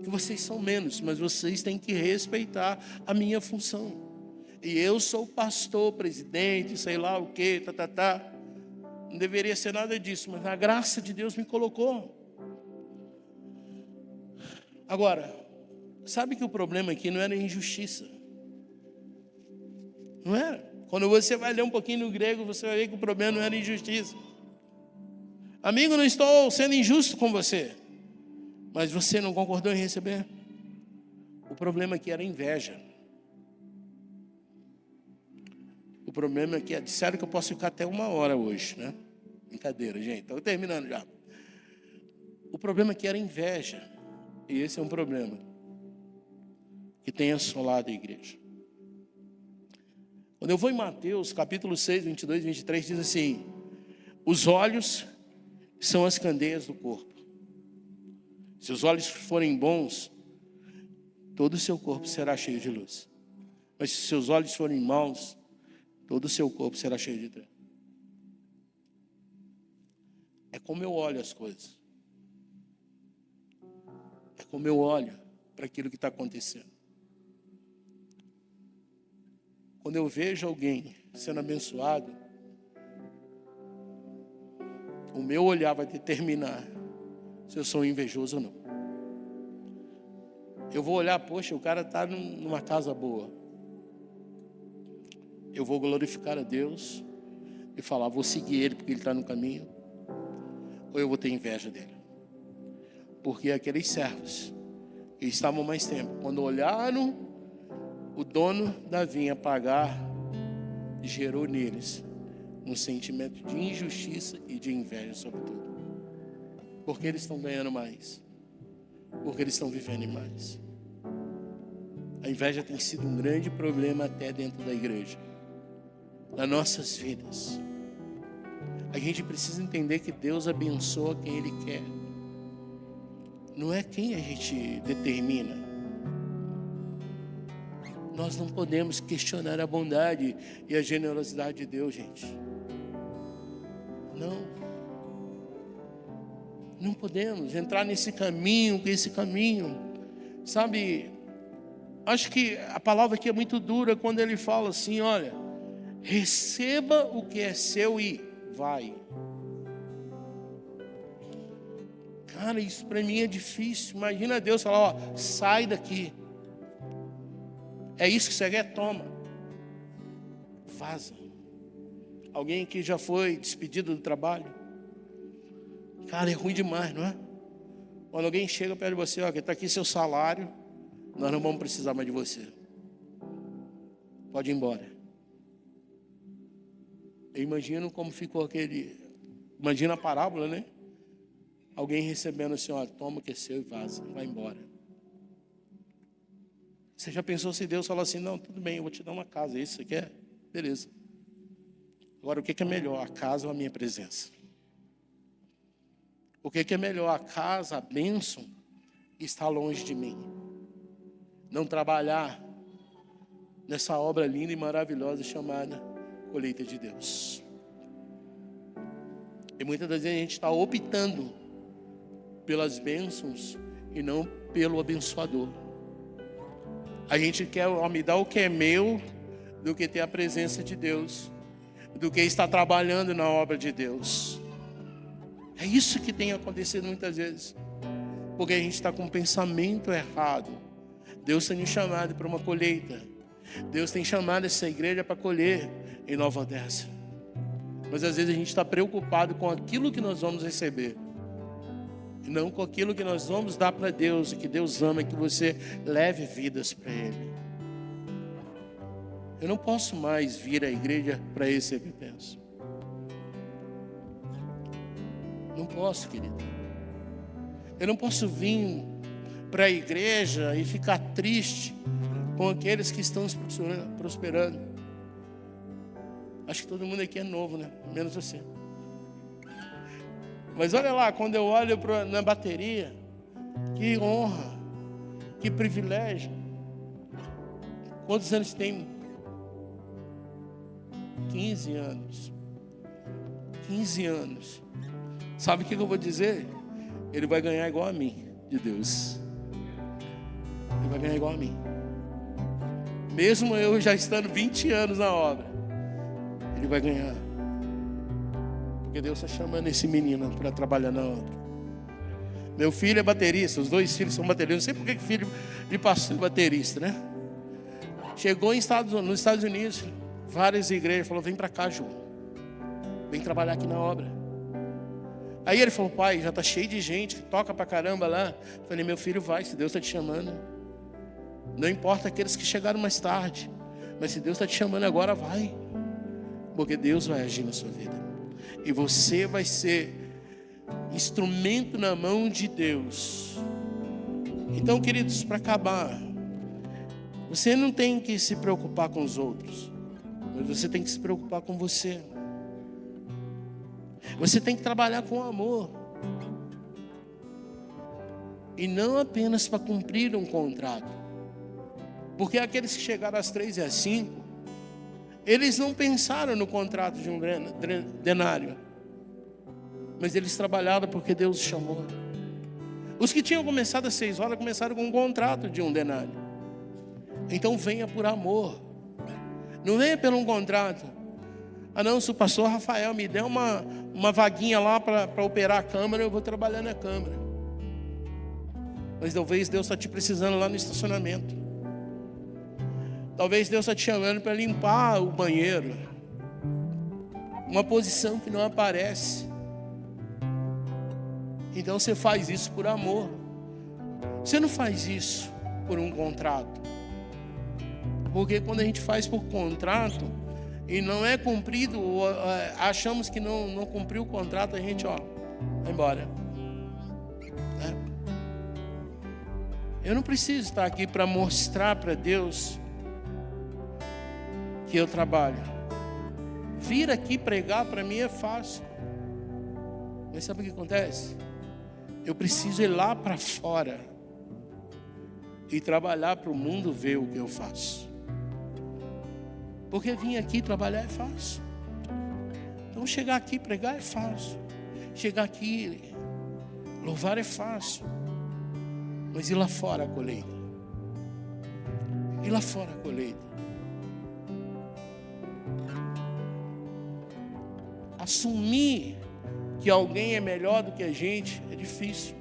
que vocês são menos, mas vocês têm que respeitar a minha função. E eu sou pastor, presidente, sei lá o que, Não deveria ser nada disso, mas a graça de Deus me colocou. Agora, sabe que o problema aqui não era injustiça. Não era. Quando você vai ler um pouquinho no grego, você vai ver que o problema não era injustiça. Amigo, não estou sendo injusto com você, mas você não concordou em receber. O problema aqui era inveja. O problema é que disseram que eu posso ficar até 1 hora hoje, né? Brincadeira, gente. Estou terminando já. O problema aqui era inveja. E esse é um problema que tem assolado a igreja. Quando eu vou em Mateus, capítulo 6, 22 e 23, diz assim: os olhos são as candeias do corpo. Se os olhos forem bons, todo o seu corpo será cheio de luz. Mas se seus olhos forem maus, todo o seu corpo será cheio de trevas. É como eu olho as coisas. É como eu olho para aquilo que está acontecendo. Quando eu vejo alguém sendo abençoado, o meu olhar vai determinar se eu sou invejoso ou não. Eu vou olhar, poxa, o cara está numa casa boa. Eu vou glorificar a Deus e falar, vou seguir ele porque ele está no caminho. Ou eu vou ter inveja dele? Porque aqueles servos que estavam mais tempo, quando olharam o dono da vinha pagar, gerou neles um sentimento de injustiça e de inveja, sobretudo. Porque eles estão ganhando mais. Porque eles estão vivendo mais. A inveja tem sido um grande problema até dentro da igreja. Nas nossas vidas. A gente precisa entender que Deus abençoa quem Ele quer. Não é quem a gente determina. Nós não podemos questionar a bondade e a generosidade de Deus, gente. Não podemos entrar nesse caminho, sabe? Acho que a palavra aqui é muito dura quando ele fala assim, olha, receba o que é seu e vai. Cara, isso para mim é difícil. Imagina Deus falar, ó, sai daqui. É isso que você quer? Toma. Vaza. Alguém que já foi despedido do trabalho. Cara, é ruim demais, não é? Quando alguém chega perto de você, ó, que está aqui seu salário, nós não vamos precisar mais de você. Pode ir embora. Eu imagino como ficou imagina a parábola, né? Alguém recebendo assim, ó, toma o que é seu e vaza, vai embora. Você já pensou se Deus falar assim, não, tudo bem, eu vou te dar uma casa, isso você quer? Beleza. Agora, o que é melhor, a casa ou a minha presença? O que é melhor, a casa, a bênção, está longe de mim? Não trabalhar nessa obra linda e maravilhosa chamada colheita de Deus. E muitas das vezes a gente está optando pelas bênçãos e não pelo abençoador. A gente quer me dar o que é meu do que ter a presença de Deus, do que estar trabalhando na obra de Deus. É isso que tem acontecido muitas vezes, porque a gente está com um pensamento errado. Deus tem nos chamado para uma colheita. Deus tem chamado essa igreja para colher em Nova Odessa. Mas às vezes a gente está preocupado com aquilo que nós vamos receber, e não com aquilo que nós vamos dar para Deus, e que Deus ama, e que você leve vidas para Ele. Eu não posso mais vir à igreja para receber bênção. Não posso, querido. Eu não posso vir para a igreja e ficar triste com aqueles que estão prosperando. Acho que todo mundo aqui é novo, né? Menos você. Mas olha lá, quando eu olho na bateria, que honra, que privilégio. Quantos anos tem? 15 anos. 15 anos. Sabe o que eu vou dizer? Ele vai ganhar igual a mim, de Deus. Ele vai ganhar igual a mim. Mesmo eu já estando 20 anos na obra, ele vai ganhar. Porque Deus está chamando esse menino para trabalhar na obra. Meu filho é baterista, os 2 filhos são bateristas. Não sei por que filho de pastor é baterista, né? Chegou nos Estados Unidos, várias igrejas, falou, vem para cá, João. Vem trabalhar aqui na obra. Aí ele falou, pai, já está cheio de gente que toca pra caramba lá. Eu falei, meu filho, vai, se Deus está te chamando. Não importa aqueles que chegaram mais tarde, mas se Deus está te chamando agora, vai. Porque Deus vai agir na sua vida. E você vai ser instrumento na mão de Deus. Então, queridos, para acabar, você não tem que se preocupar com os outros, mas você tem que se preocupar com você. Você tem que trabalhar com amor. E não apenas para cumprir um contrato. Porque aqueles que chegaram às 3 e às 5, eles não pensaram no contrato de um denário. Mas eles trabalharam porque Deus os chamou. Os que tinham começado às 6 horas, começaram com um contrato de um denário. Então venha por amor. Não venha pelo um contrato. Ah não, se o pastor Rafael me der uma vaguinha lá para operar a câmera, eu vou trabalhar na câmera. Mas talvez Deus está te precisando lá no estacionamento. Talvez Deus está te chamando para limpar o banheiro. Uma posição que não aparece. Então você faz isso por amor. Você não faz isso por um contrato. Porque quando a gente faz por contrato e não é cumprido, achamos que não cumpriu o contrato, a gente vai embora. Eu não preciso estar aqui para mostrar para Deus que eu trabalho. Vir aqui pregar para mim é fácil. Mas sabe o que acontece? Eu preciso ir lá para fora e trabalhar para o mundo ver o que eu faço. Porque vir aqui trabalhar é fácil. Então chegar aqui pregar é fácil. Chegar aqui louvar é fácil. Mas ir lá fora a colheita. Ir lá fora a colheita. Assumir que alguém é melhor do que a gente é difícil.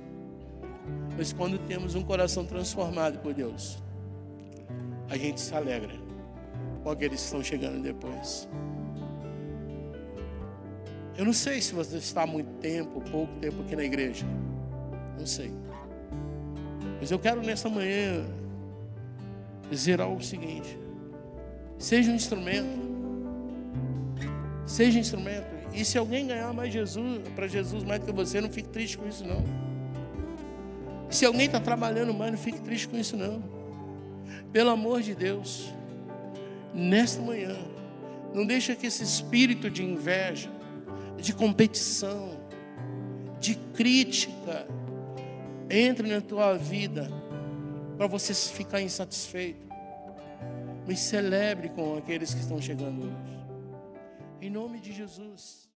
Mas quando temos um coração transformado por Deus, a gente se alegra com aqueles que estão chegando depois. Eu não sei se você está há muito tempo, pouco tempo aqui na igreja. Não sei. Mas eu quero nessa manhã dizer algo seguinte: seja um instrumento. Seja um instrumento. E se alguém ganhar mais para Jesus mais do que você, não fique triste com isso não. E se alguém está trabalhando mais, não fique triste com isso não. Pelo amor de Deus, nesta manhã, não deixa que esse espírito de inveja, de competição, de crítica entre na tua vida para você ficar insatisfeito. Mas celebre com aqueles que estão chegando hoje. Em nome de Jesus.